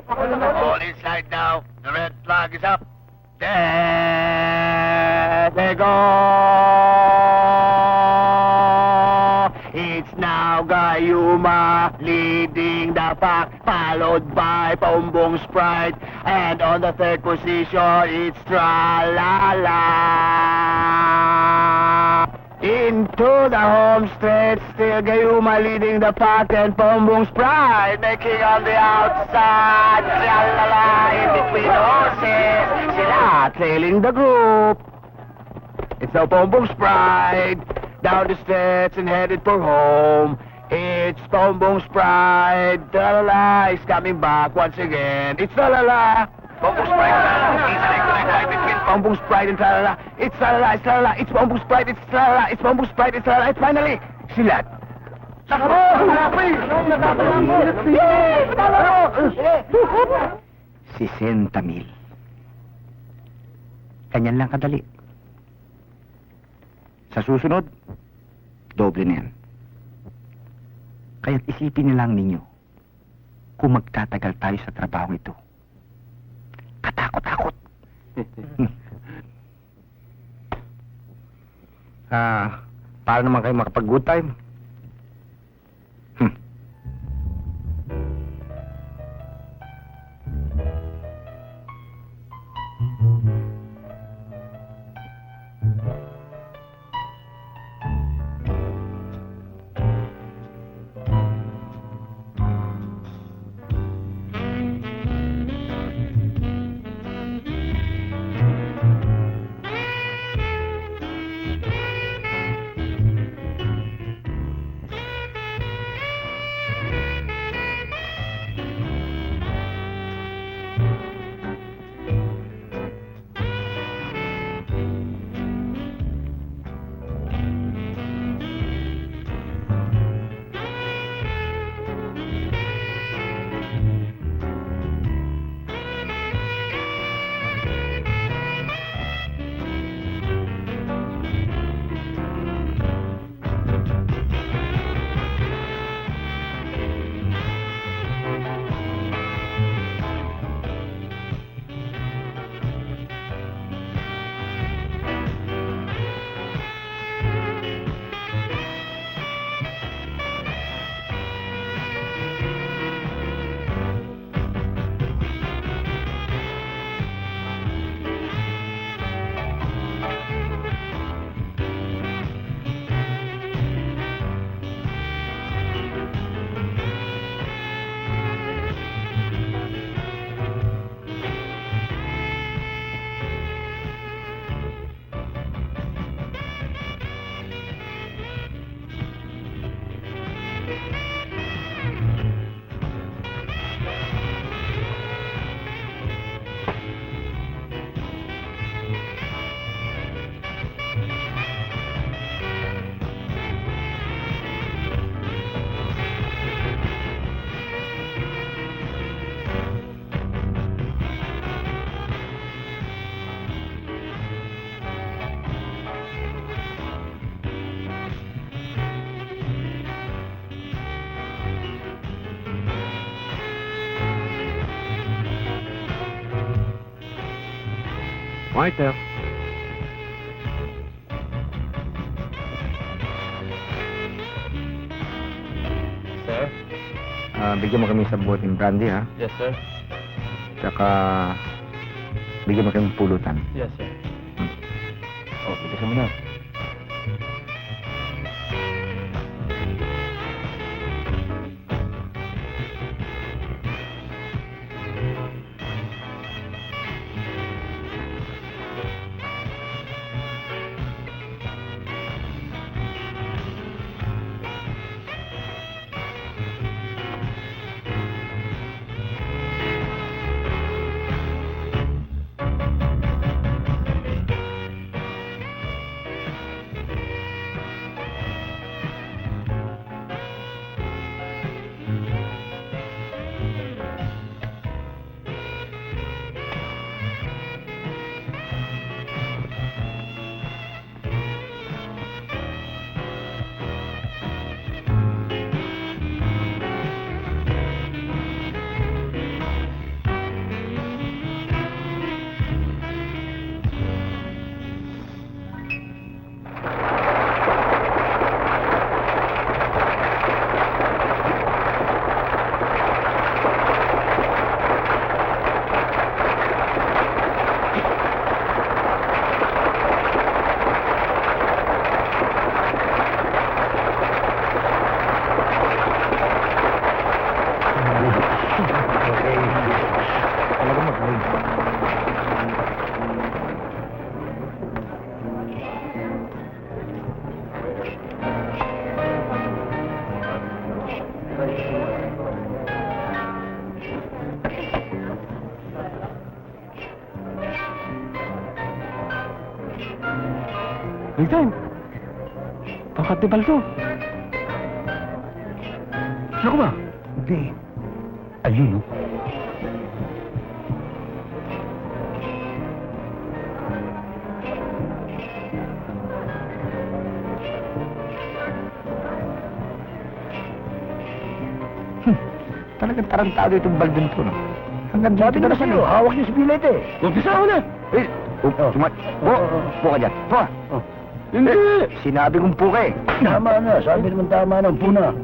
All inside now. The red flag is up. There they go. It's now Gayuma leading the pack, followed by Bombong Sprite, and on the third position it's Tra-la-la. Into the home stretch, still Gayuma leading the pack, and Bombong Sprite making on the outside. Tra-la-la in between the horses, sila trailing the group. It's now Bombong Sprite down the stretch and headed for home. It's Bongbong's pride. Tra-la-la is coming back once again. It's tra-la-la. Bongbong's pride. He's like between Bongbong's pride and tra-la-la. It's tra-la-la. It's tra-la-la. It's Bongbong's pride. It's tra-la-la. It's Bongbong's pride. It's tra-la-la. It's finally sila. Si 60,000. Ganyan lang kadali. Sa susunod, doble na yan. Kaya't isipin na lang ninyo, kung magtatagal tayo sa trabaho ito. Katakot-takot. Paano naman kayo makapag-good time? Martha. Sir? Bigyan mo kami sa buting brandy, ha? Yes, sir. Tsaka, bigyan mo kami ng pulutan. Yes, sir. Oh, bilisan mo na. Big time. Pangkat ni Baldo. Sino ba? Hindi. Ayun, oh. Talagang tarantado itong Baldon to, no? Hanggang dito na sa'yo. hawak niyo si Pilet eh. Umpisa ko na. Eh, po ka dyan. Po. Hindi. Sinabi kong po ka eh. Tama na, sabi naman tama na, puna.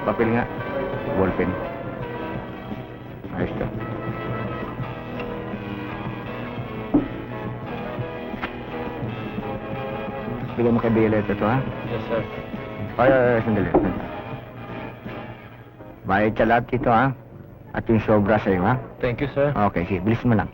Papel nga. Ballpen. Ayos ka. Bigyan mo kay Violet ito, ha? Yes, sir. Ay, sandali. Bayad ka lahat ito, ha? At yung sobra sa'yo, ha? Thank you, sir. Okay, sige. Bilis mo lang.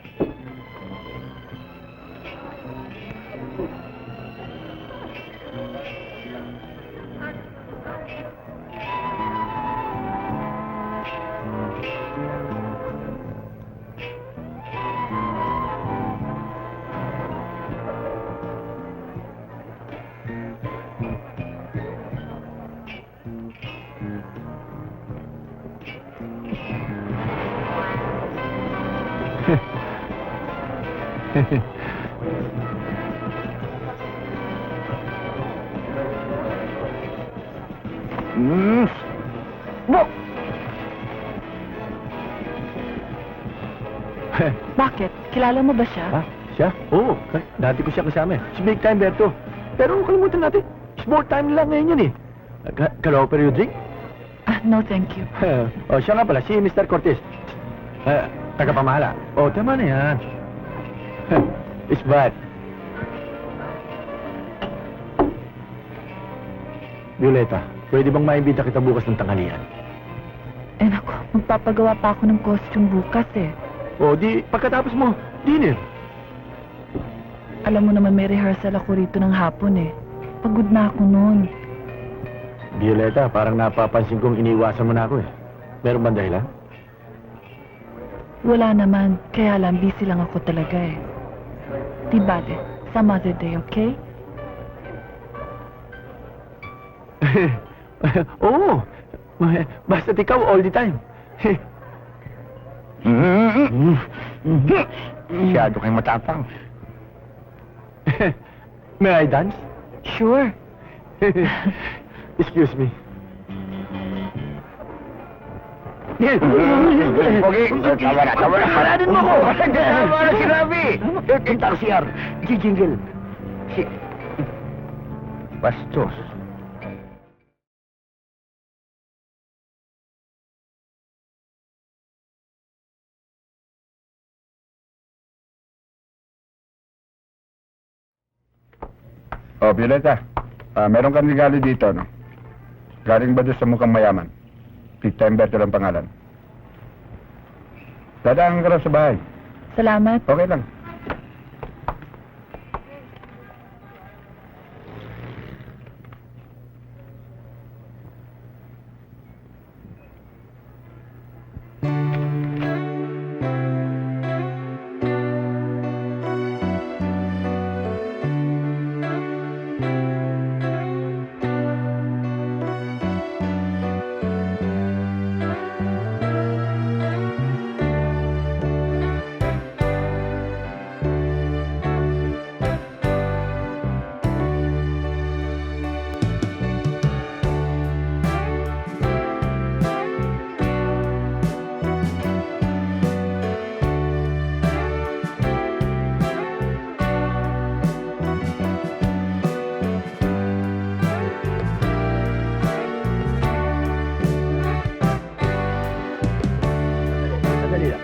Bakit? Kilala mo ba siya? Ha? Siya? Oo. Dati ko siya kasama eh. Si Big Time Berto. Pero kalimutan natin. Small time lang ngayon yun eh. Can-offer you a drink? Ah, no thank you. O, siya nga pala, si Mr. Cortez. Tagapamahala. O, tama na yan. It's bad. Violeta, pwede bang maimbita kita bukas ng tanghalian? Eh naku, magpapagawa pa ako ng costume bukas eh. O, di, pagkatapos mo, dinner. Alam mo naman may rehearsal ako rito ng hapon eh. Pagod na ako noon. Violeta, parang napapansin kong iniwasan mo na ako eh. Meron bang dahilan? Wala naman, kaya lang busy lang ako talaga eh. Di bale, some other day, okay? Oo. Basta't ikaw all the time. Masyado kayong matapang. May I dance? Sure. Excuse me. Pogi, tawa na. Paranin mo ko. Tama na si Ravi. Punta ko si R. Jijingle. Bastos. Oh, Violeta, meron kang regalo dito, no? Galing ba doon sa mukhang mayaman? Big Time Berto ang pangalan. Dadaan ka raw sa bahay. Salamat. Okay lang. Sandali lang.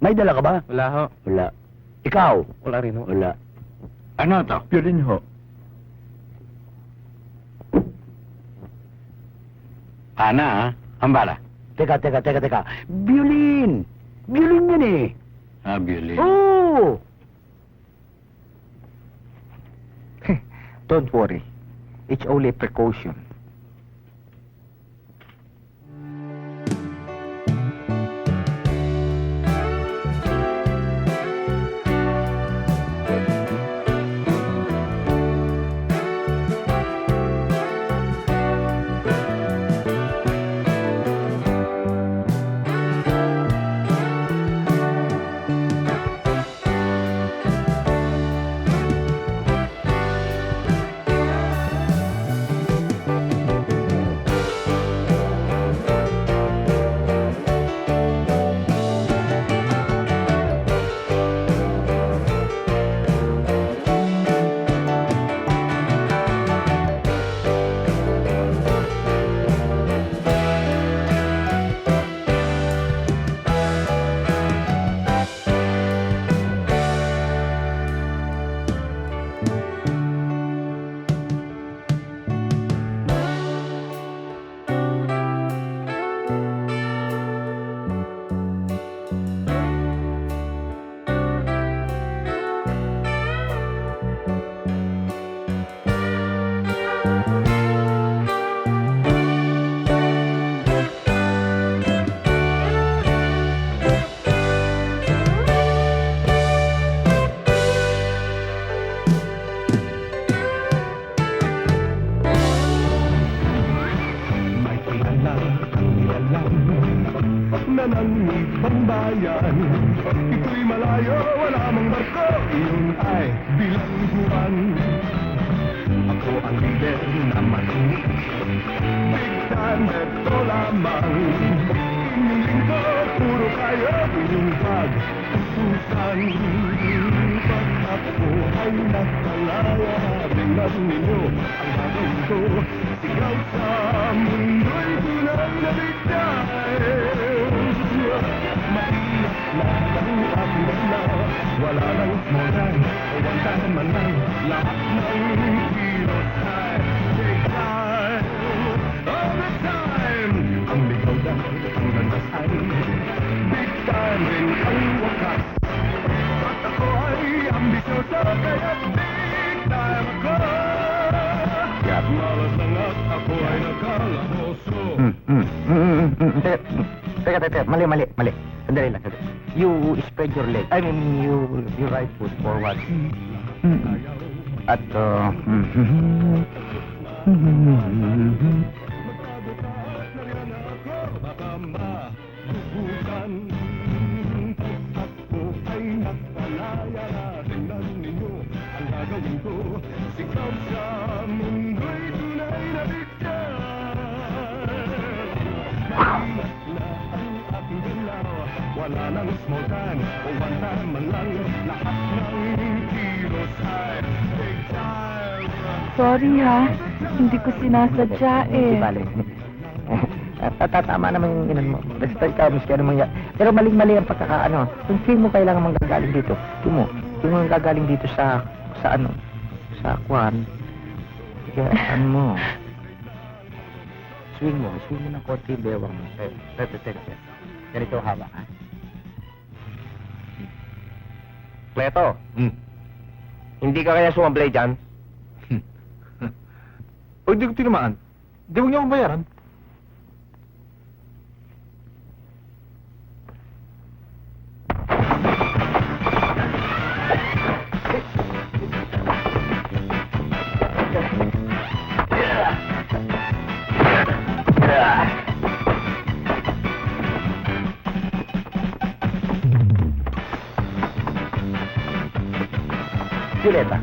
May dala ka ba? Wala ho. Wala. Ikaw? Wala rin ho. Wala. Ano to? Violin ho. Ana, ha? Hambala. Teka. Violin! Violin yan eh. Ah, violin. Oh! Don't worry. It's only a precaution. na ng ibang bayan. Ito'y malayo, wala mang barko, iyon ay bilangguan. Ako ang lider na matinig, big time ito lamang. Inyong lingkod, puro kayo, inyong pagpupusan. Pag ako ay nakalaya, tingnan ninyo ang gagawin ko. Sigaw sa mundo'y tunay na bigay. Maingat na ang aking galaw, wala nang small time o one time man lang. Lahat ng kilos ay big time, all the time. Ang ligaw na, ang landas ay big time rin ang wakas. At ako ay ambisyoso, kaya big time ako. Kaya't malas lang at ako ay nakalaboso. Teka, mali. Sandali lang. You spread your leg. I mean, you right foot forward. At, Sigaw sa mundo'y tunay na bigyan. Wala nang small time o one time man lang. Lahat ng kilos ay big time. Sorry ha, hindi ko sinasadya Hindi eh. bale. Tatama naman yung inan mo. Basta ikaw, miski ano mangyari. Pero maling-mali ang pagkakaano. Yung feel mo kailangan manggagaling dito. Feel mo manggagaling dito sa kwan. Kaya ano mo. Swing mo ng konti yung bewang mo. Ganito haba ha. Kleto, hindi ka kaya sumablay dyan? O hindi ko tinamaan. Di mo niyo akong bayaran. Violeta,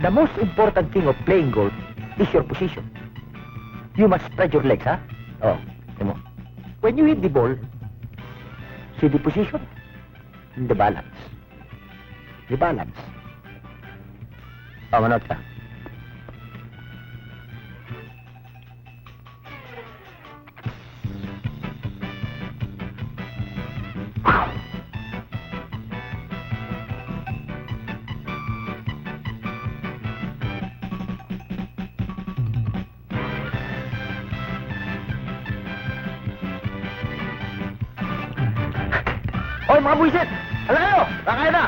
the most important thing of playing golf is your position. You must spread your legs, ha? Oh, mo. When you hit the ball, see the position, the balance. The balance. Oh, manood ka. Hoy, mga buwisit! Alam kayo! Kakain na!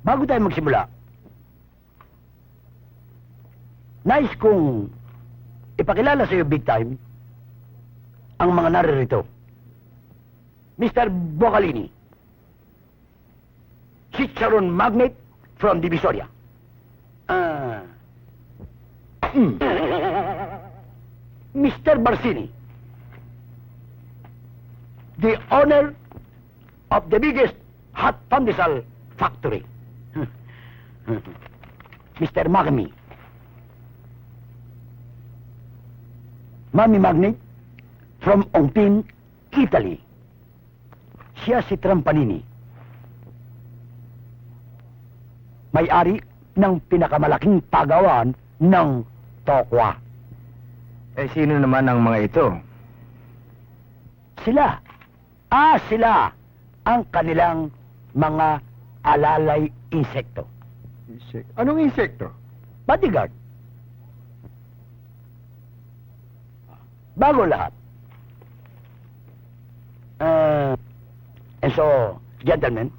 bago tayo magsimula, nais kong ipakilala sa iyo big time ang mga naririto. Mr. Bocalini, Chicharon Magnate from Divisoria. Mr. Barsini, the owner of the biggest hot pandesal factory. Mr. Magami, Mami Magnate from Ongpin, Italy. Siya si Trampanini, may-ari ng pinakamalaking pagawaan ng Tokwa. Eh, sino naman ang mga ito? Sila. Sila ang kanilang mga alalay insekto. Anong insekto? Bodyguard. Bago lahat. And so, gentlemen,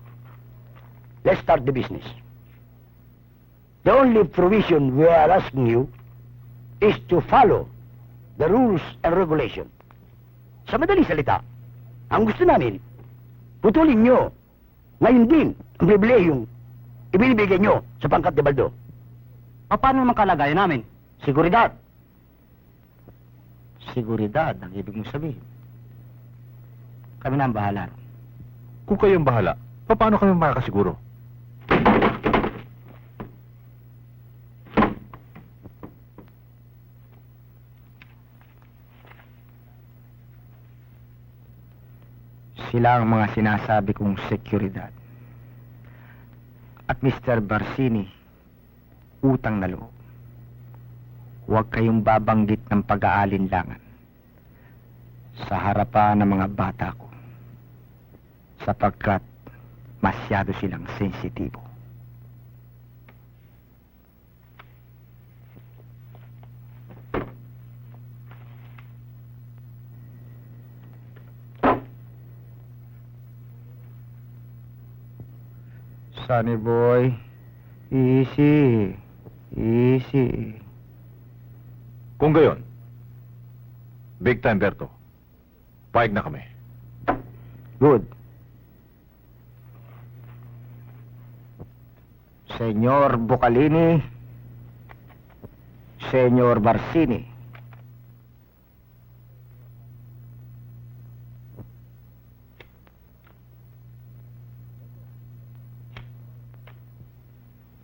let's start the business. The only provision we are asking you is to follow the rules and regulation. Sa madaling salita, ang gusto namin, putulin nyo ngayon din ang pribilehiyong ibinibigay nyo sa pangkat de Baldo. Paano naman kalagayan namin? Seguridad. Seguridad ang ibig mong sabihin. Kami na ang bahala. Kung kayong bahala, paano kami makakasiguro? Sila ang mga sinasabi kong seguridad. At Mr. Barsini, utang na loob. Huwag kayong babanggit ng pag-aalinlangan sa harapan ng mga bata ko, sapagkat masyado silang sensitibo. Sunny boy, easy, easy. Kung gayon, big time, Berto. Payag na kami. Good. Senyor Bocalini, Senyor Barsini.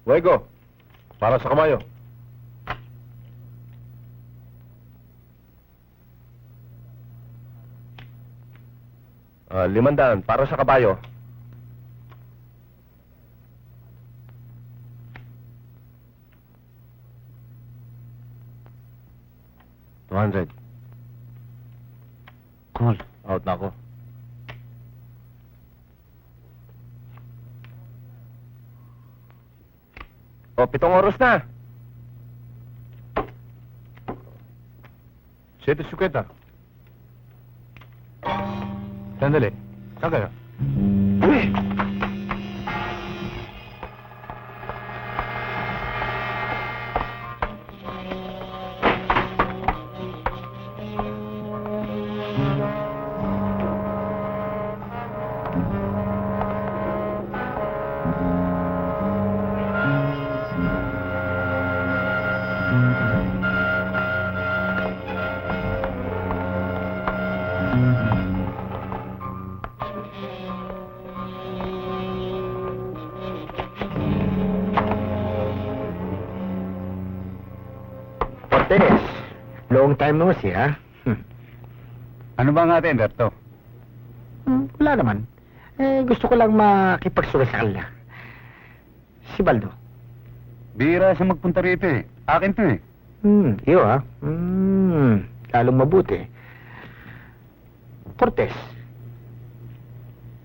Luego, para sa kamayo. Limandaan, para sa kabayo. 200. Call. Out na ako. O, 7 oras na. 7:50. Sandali. Saan kayo? Cortez, long time no see, ha? Ano ba nga natin, Berto? Wala naman. Gusto ko lang makipagsuway sa kanila. Si Baldo. Bira siya magpunta rito eh. Akin to eh. Iyo ha? Lalong mabuti. Cortez,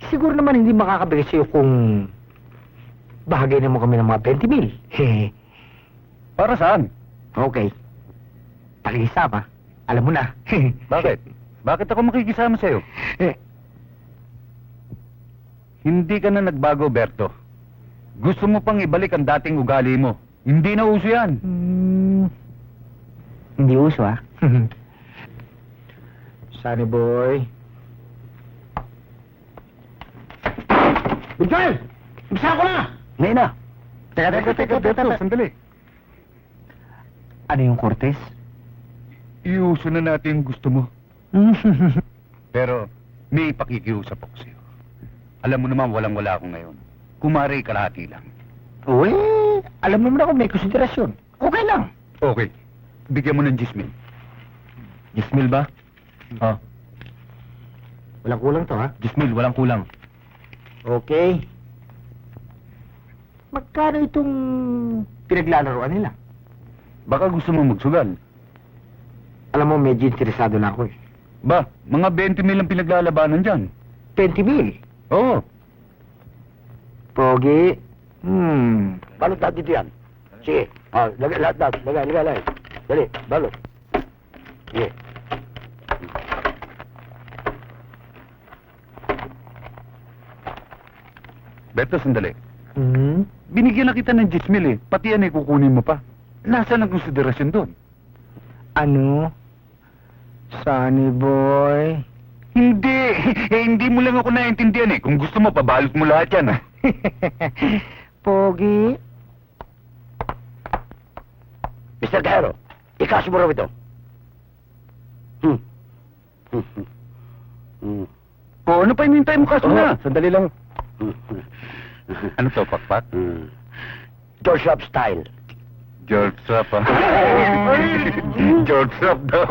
siguro naman hindi makakabigay sa'yo kung bahagay na mo kami ng mga 20 mil. Para saan? Okay. Pakikisama. Alam mo na. Bakit? Bakit ako makikisama sa'yo? Hindi ka na nagbago, Berto. Gusto mo pang ibalik ang dating ugali mo. Hindi na uso yan. Hindi uso, ah. Sunny boy. Miguel! Umpisa ko na! Ngayon na. Teka, Berto, sandali. Ano yung Cortez? Iuso na natin yung gusto mo. Pero, may pakikiusap ako sa'yo. Alam mo naman, walang-wala ako ngayon. Kumari kalahati lang. Uy, alam mo naman ako may konsiderasyon. Okay lang. Okay. Bigyan mo ng 10,000. 10,000 ba? Oh, Walang kulang to, ha? 10,000, walang kulang. Okay. Magkano itong pinaglalaroan nila? Baka gusto mo magsugal. Alam mo, medyo interesado na ako eh. Ba, mga 20,000 ang pinaglalabanan dyan. 20,000. Oo. Pogi. Balot lahat dito yan. Sige. Lagay lahat. Lagay. Dali, balot. Sige. Beto, sandali. Binigyan na kita ng 10,000 eh. Pati yan eh, kukunin mo pa. Nasaan ang konsiderasyon doon? Ano? Sunny boy. Hindi. Hindi mo lang ako naiintindihan eh. Kung gusto mo, pabalot mo lahat yan. Pogi. Mr. Cajero, ikaso mo raw ito. O, ano pa hinihintay mo kaso na? Sandali lang. Ano to, pakpak? George Rapp style. George Rapp, ha? George Rapp daw.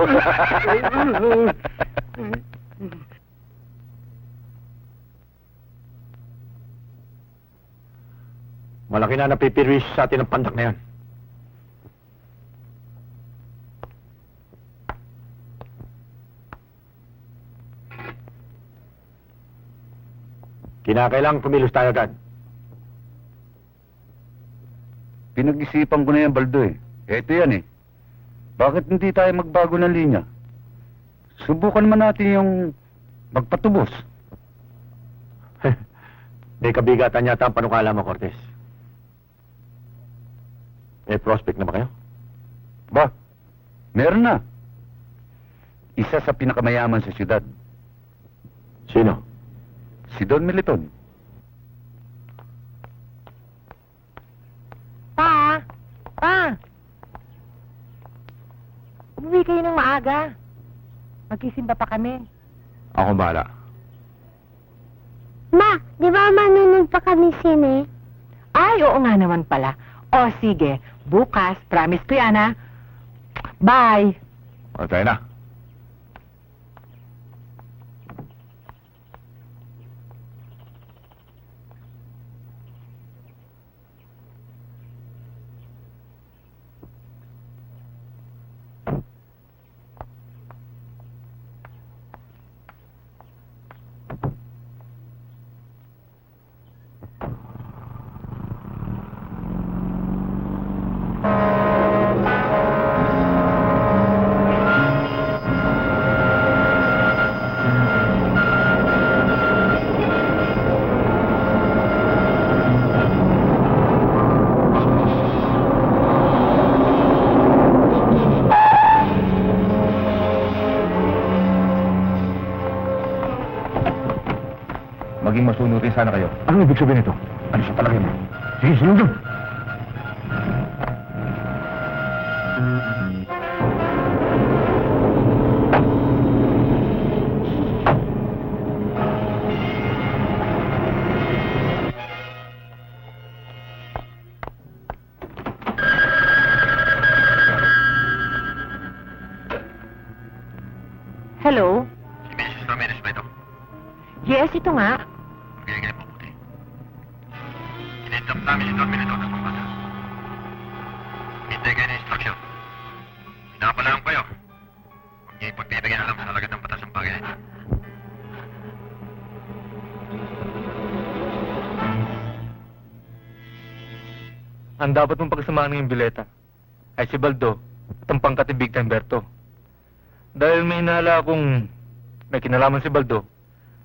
Malaki na napipirwis sa atin ang pandak na yan. Kinakailangan kumilos tayo agad. Pinag-isipan ko na yan, Baldo eh. Eto yan eh. Bakit hindi tayo magbago ng linya? Subukan man natin yung magpatubos. May kabigatan yata ang panukala mo, Cortez. May prospect na ba kayo? Ba, meron na. Isa sa pinakamayaman sa siyudad. Sino? Si Don Militon. Pa! Umuwi kayo ng maaga. Magsisimba pa kami. Ako bahala. Ma, di ba manunod pa kami sine? Ay, oo nga naman pala. O, sige. Bukas, promise ko yan, ha? Bye! O, tayo na. Maging masunurin sana kayo. Anong ibig sabihin ito? Ano sa palagay mo? Sige, sunod. Hello? Si Mrs. Ramirez ba ito? Yes, ito nga. Bigyan kayo mabuti. Kinitap namin si Don Militon ng kumpanya. Hintay kayo ng instruction. Pinapalaan kayo. Huwag niyo ipagtitigan alam sa halagat ng batas ng bagay na ito. Ang dapat mong pagsamahan ng bileta ay si Baldo at ang pangkatibig na Humberto. Dahil may hinala akong may kinalaman si Baldo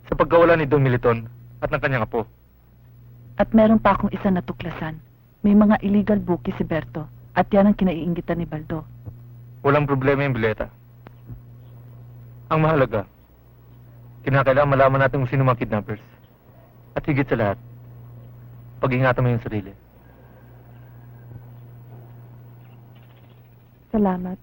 sa pagkawala ni Don Militon at ng kanyang apo. At meron pa akong isa natuklasan. May mga illegal bookie si Berto. At yan ang kinaiingitan ni Baldo. Walang problema yung bileta. Ang mahalaga, kinakailangan malaman natin kung sino mga kidnappers. At higit sa lahat, pag-ingatan mo yung sarili. Salamat.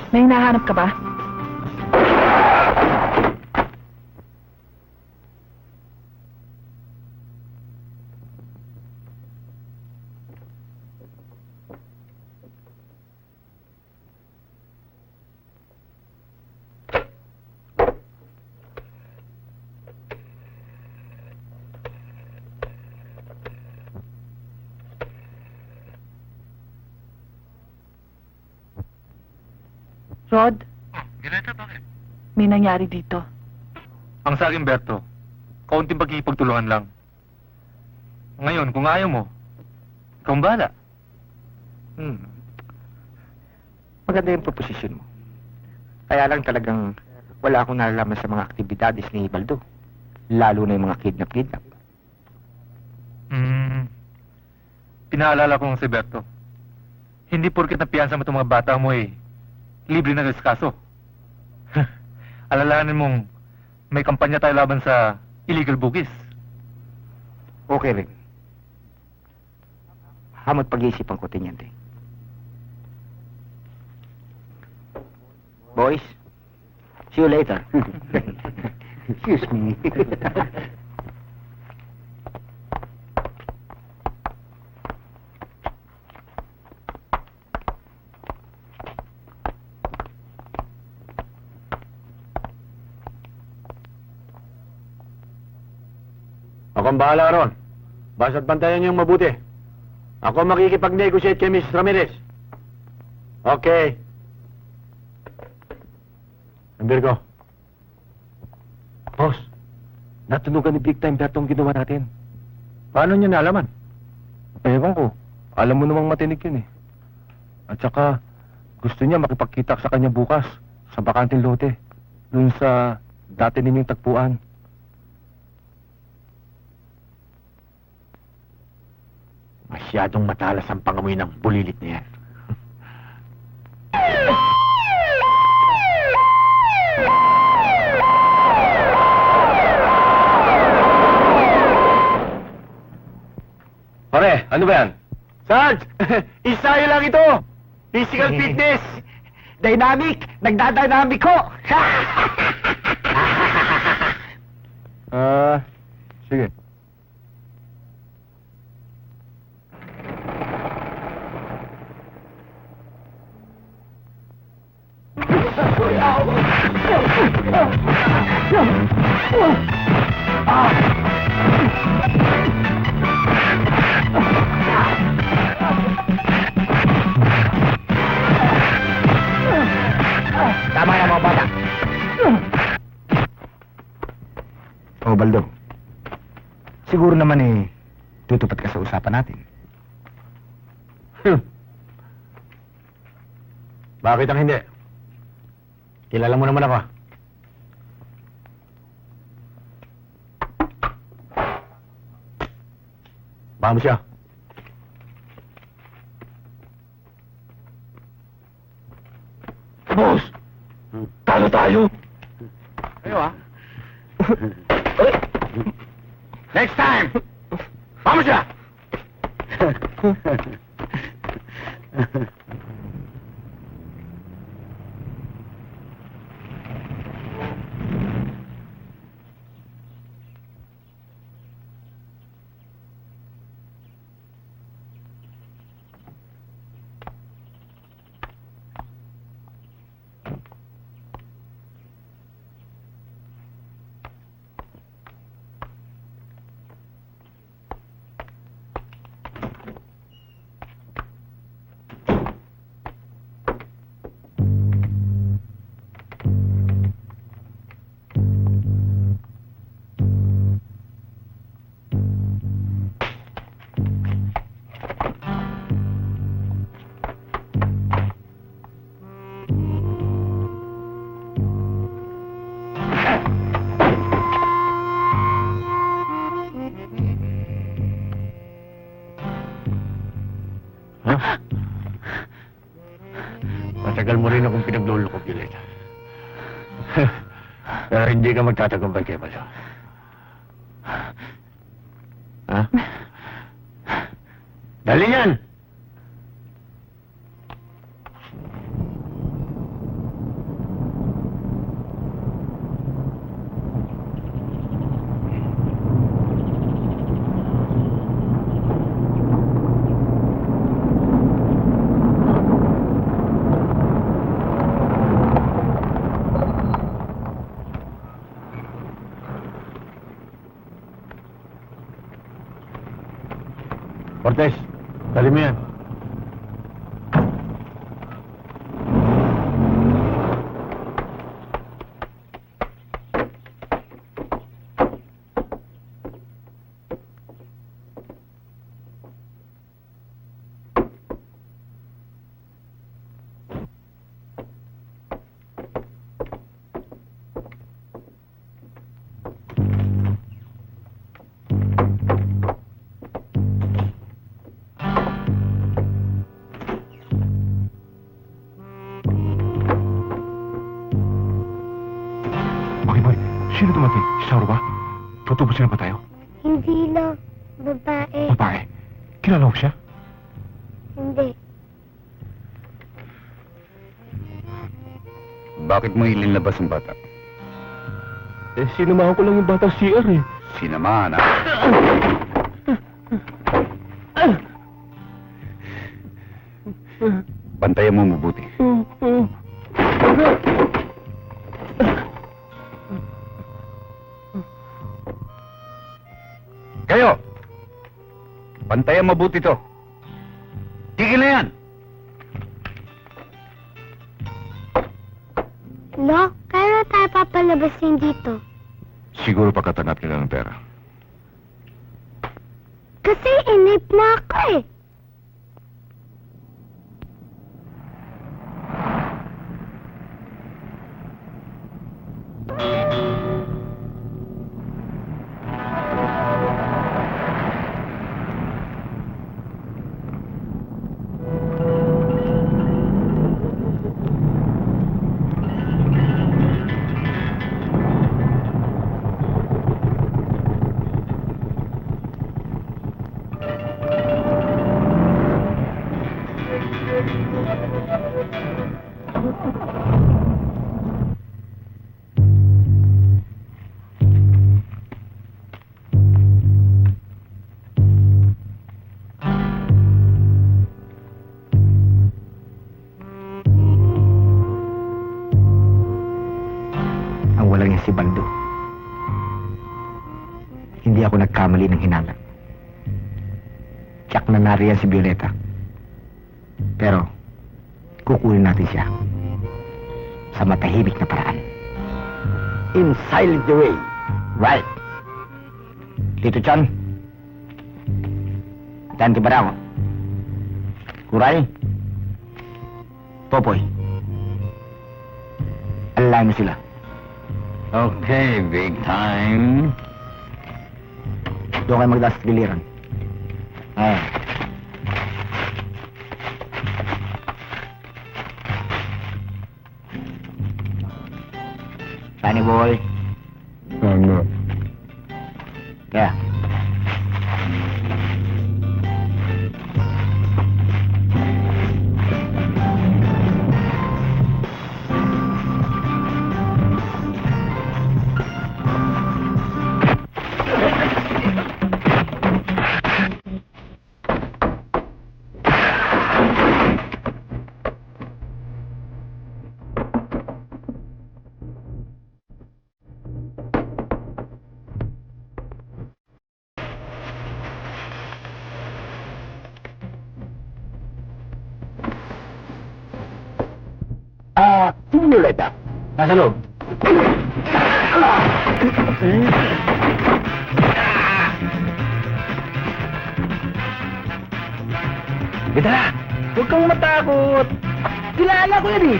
May hinahanap ka ba? Rod, Bileta, bakit? may nangyari dito. Ang sa akin, Berto, kaunting pagkikipagtulungan lang. Ngayon, kung ayaw mo, ikaw ang bahala. Maganda yung proposisyon mo. Kaya lang talagang wala akong nalalaman sa mga aktibidades ni Baldo. Lalo na yung mga kidnap-kidnap. Pinaalala ko lang si Berto. Hindi porket napiyansa mo itong mga bata mo libre na kaso. Alalahanin mong may kampanya tayo laban sa illegal bookies. Okay rin. Hamot pag-iisipan ko, Teniente. Boys, see you later. Excuse me. Ako ang bahala ron. Basta't bantayan niyong mabuti. Ako makikipag-negotiate kay Mrs. Ramirez. Okay. Virgo. Boss, natunugan ni Big Time Berto ang ginawa natin. Paano niyo nalaman? Ewan ko. Alam mo namang matinig yun eh. At saka, gusto niya makipagkita sa kanya bukas sa bakanting lote. Doon sa dati ninyong tagpuan. Masyadong matalas ang pangamoy ng bulilit na yan. Pare, ano ba yan? Sarge! Isayo lang ito! Physical fitness! Dynamic! Nagdadynamic ko! Sige. Tama na mga bata. Oh, Baldo. Siguro naman tutupad ka sa usapan natin. Bakit ang hindi? Kilala mo naman ako. Baka mo siya. Boss! Talo tayo! Kayo Next time! Vamos siya! Matagal mo rin akong pinaglulukog, Violeta. Pero hindi ka magtatagumpay kay Malo. Ha? Dali yan! Cortez, dali mo yan. Sino dumating? Si Sauro ba? Tutubusin na ba tayo? Hindi lang. Babae. Babae. Kilala ko siya? Hindi. Bakit mo ilinlabas ang bata? Sinamahan ko lang yung batang CR eh. Sinamahan, ha? Bantayan mo mabuti. Kayo! Bantayan mabuti to. Tigil na yan! Lo, kaya tayo papalabasin dito? Siguro pagkatanggap nila ng pera. Kasi inip na ako eh. Ang walang yan si Baldo. Hindi ako nagkamali ng hinala. Tiyak na nariyan si Violeta. Pero, kukunin natin siya sa matahimik na paraan. In silent way. Right. Tito Chan. Tanti ba ako? Kuray. Popoy. Alalayan mo sila. Okay, big time. Doon kayo magdaas sa giliran. Ayan. Sunny boy. Ano? Yeah. Sino ulit ah? Nasa loob. Bita na! Huwag kang matakot! Kilala ko yan eh!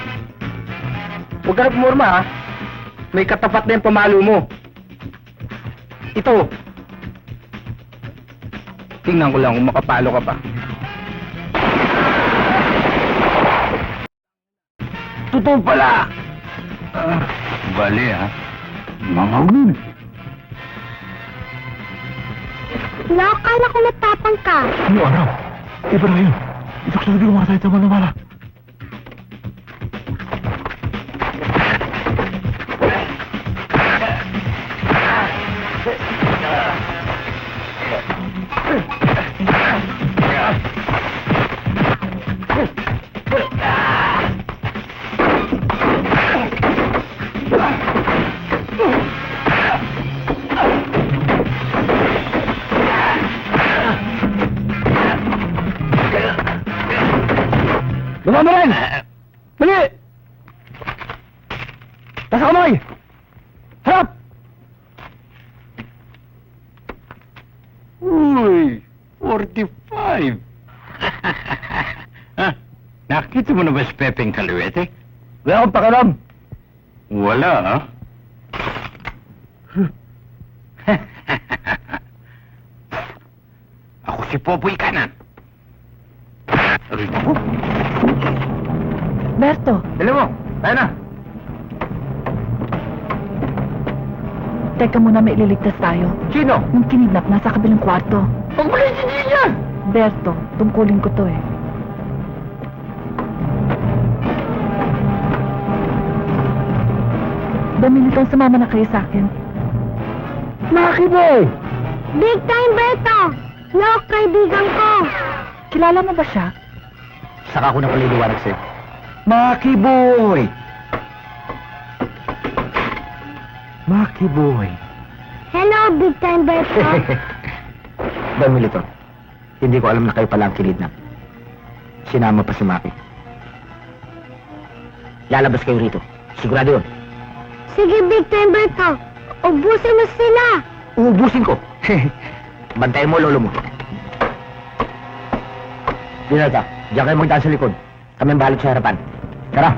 Huwag ka na pumorma ha! May katapat na yung pamalo mo. Ito! Tingnan ko lang kung makapalo ka pa. Totoo pala! Bali, ha? Mga ulit. Lo, akala ko matapang ka. Ano, araw? Iba na yun. Ito ko sabi ko mga tayo tama na mala. Lumama mo rin! Mali! Nasa kamay! Harap! Uy, 45. Nakita mo na ba si Pepeng Kaluwete? Wala akong pakiram! Wala, ha? Ako si Popoy Kanan. Rito. Berto, Dali mo! Tayo na! teka muna, may ililigtas tayo. Sino? Yung kinidnap nasa kabilang kwarto. Huwag mo rin si yan! Berto, tungkulin ko to eh. Dominiton, sumama na kayo sa akin. Maki boy! Big time, Berto! Lo, kaibigan ko. Kilala mo ba siya? Saka ko na pala iliwanag sa'yo. Maki boy! Maki boy! Hello, big time, Berto. Don Milito, hindi ko alam na kayo pala ang kinidnap. Sinama pa si Maki. Lalabas kayo rito. Sigurado yun. Sige, big time, Berto. Ubusin mo sila. Uubusin ko. Bantayan mo, lolo mo. Dinata, diyan kayo magdaan sa likod. Kami ang bahala sa harapan. Tara.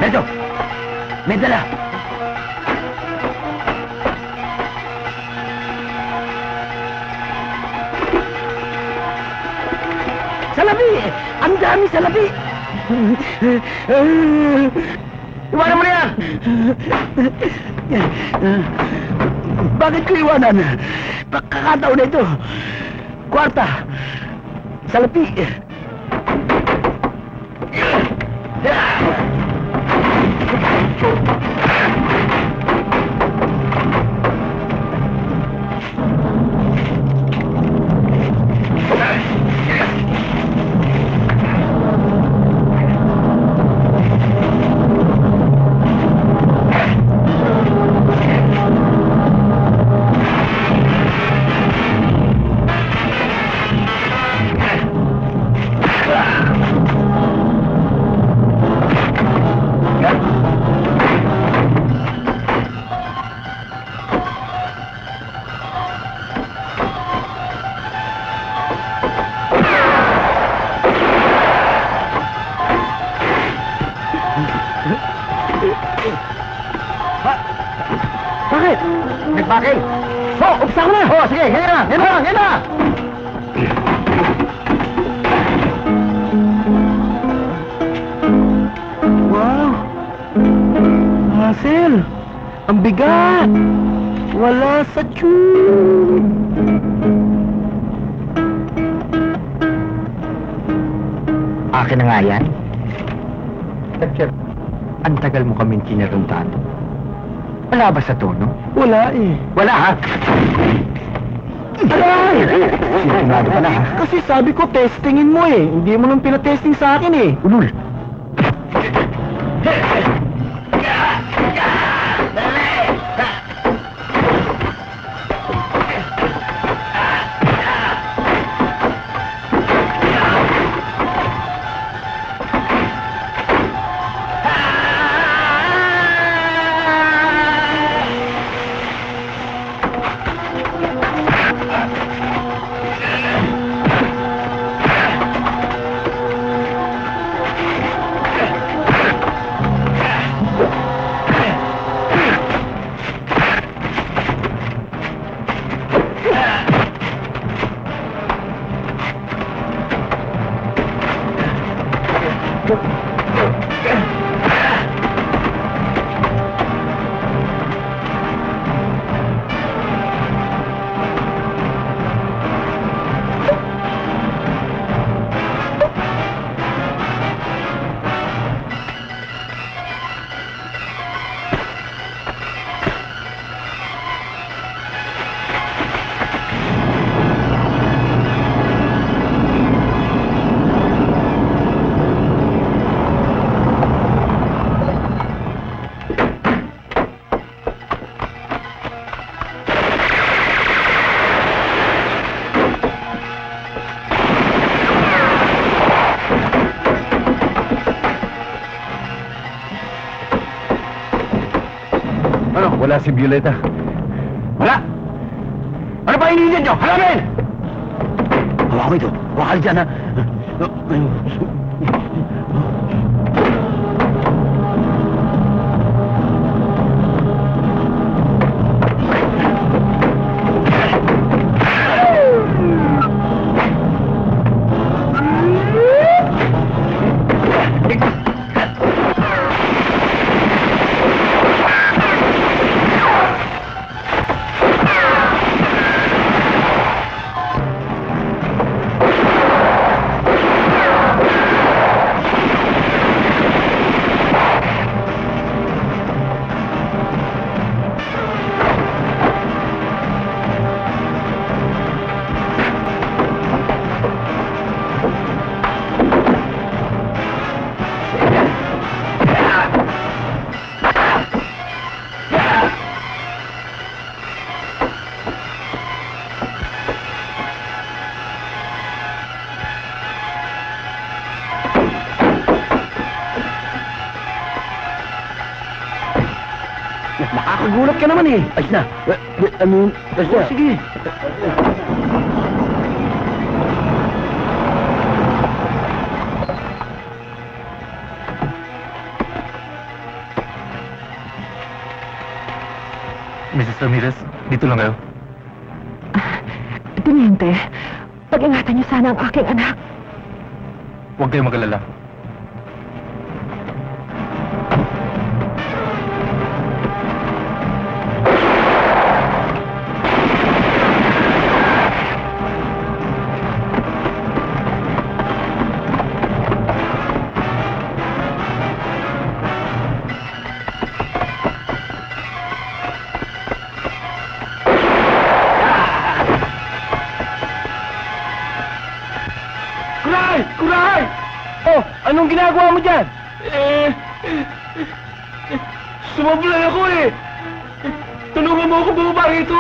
Eto, may dala. Salapi! Ang dami salapi! Iwanan mo na yan! Bakit ko iwanan? Pagkakataon na ito. Kwarta. Salapi. Bakit? Nagbaking! Oh, umpisa ko na! Oh, sige, yan na! Yan na! Yan na! Wow! Hazel! Ang bigat! Wala sa tube! Akin na nga yan. Ang tagal mo kaming kinaruntahan. Wala ba sa tono? Wala eh. Wala ha? Aray! Sinunado ka na ha? Kasi sabi ko testingin mo eh. Hindi mo nung pinatesting sa akin eh. Ulul! Ano? Wala si Violeta. Wala! Ano ba hinihintay nyo? Halamin! Hawa ko ito. Wakal dyan ha. Nakakagulat ka naman eh. Ayos na. Ayos na. Sige. Mrs. Ramirez, dito lang kayo. Teniente, pag-ingatan niyo sana ang aking anak. Huwag kayong mag-alala. Anong ginagawa mo dyan? Sumablan ako eh! Tulungan mo ako bumaba rito!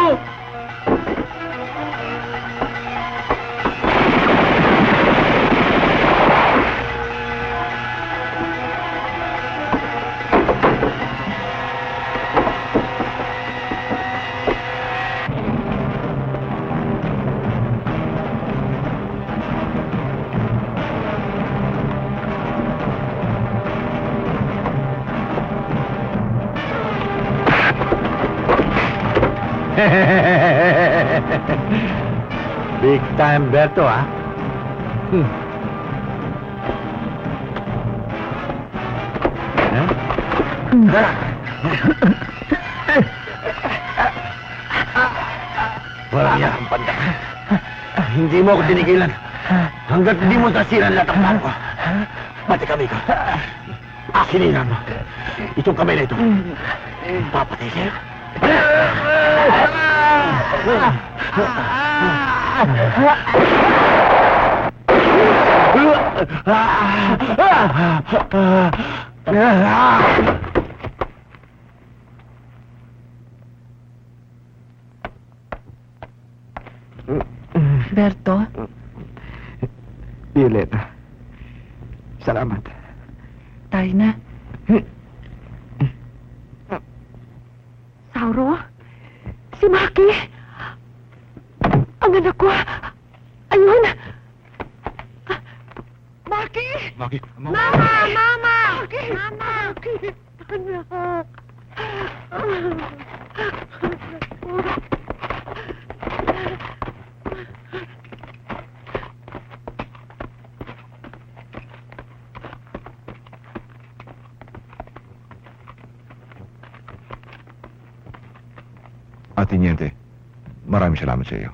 Big time Berto, ah. Walang yan ang panda. Hindi mo ako tinigilan. Hanggat hindi mo sasiran lahat ang plano ko. Pati kami ko. Akinina mo. Itong kamay na ito. Papatay sa'yo. Berto, Violeta, salamat. tayo na. Sauro? Si Maki? Ang anak ko? Ayun! Maki! Maki, Mama! Mama! Mama! Anak! Ate Niente, maraming salamat sa iyo.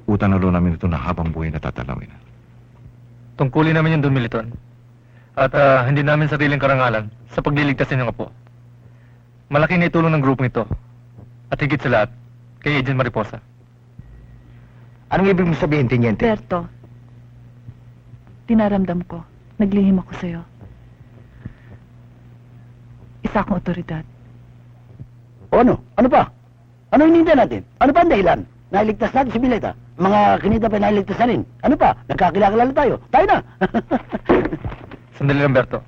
Utang na loob namin ito na habang buhay na tatalawin. Tungkulin namin yung Don Militon. At hindi namin sariling karangalan sa pagliligtas ng apo. Malaki na itulong ng grupong ito. At higit sa lahat, kay Agent Mariposa. Anong ibig mong sabihin, Tiniente? Berto, tinaramdam ko. Naglihim ako sa'yo. Isa akong otoridad. O ano? Ano pa? Ano hinihintay natin? Ano pa ang dahilan? Nailigtas natin si Bileta. Mga kinita pa nailigtas na rin. Ano pa? Nagkakilala tayo. Tayo na! Sandali lang, Berto.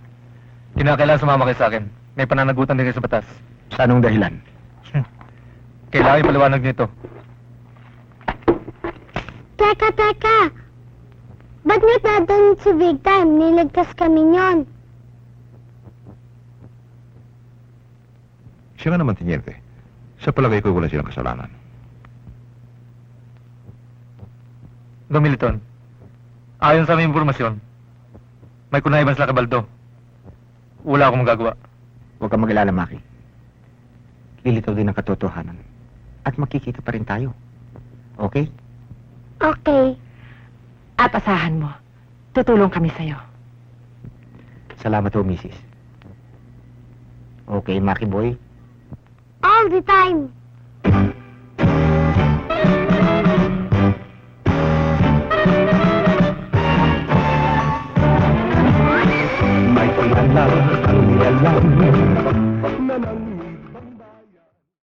Kinakailangan sumama kayo sa akin. May pananagutan din kayo sa batas. Sa anong dahilan? Kailangan ipaliwanag niyo ito. Teka! Ba't nga tatanong si Big Time? Niligtas kami niyon. Siya nga naman, Tiniente. Sa palagay ko, wala silang kasalanan. Don Militon, ayon sa aming impormasyon, may kunaiban sila kay Baldo. Wala akong magagawa. Huwag kang mag-alala, Maki. Lilitaw din ang katotohanan. At makikita pa rin tayo. Okay? Okay. At asahan mo, tutulong kami sa'yo. Salamat ho, Mrs. Okay, Maki Boy. All the time.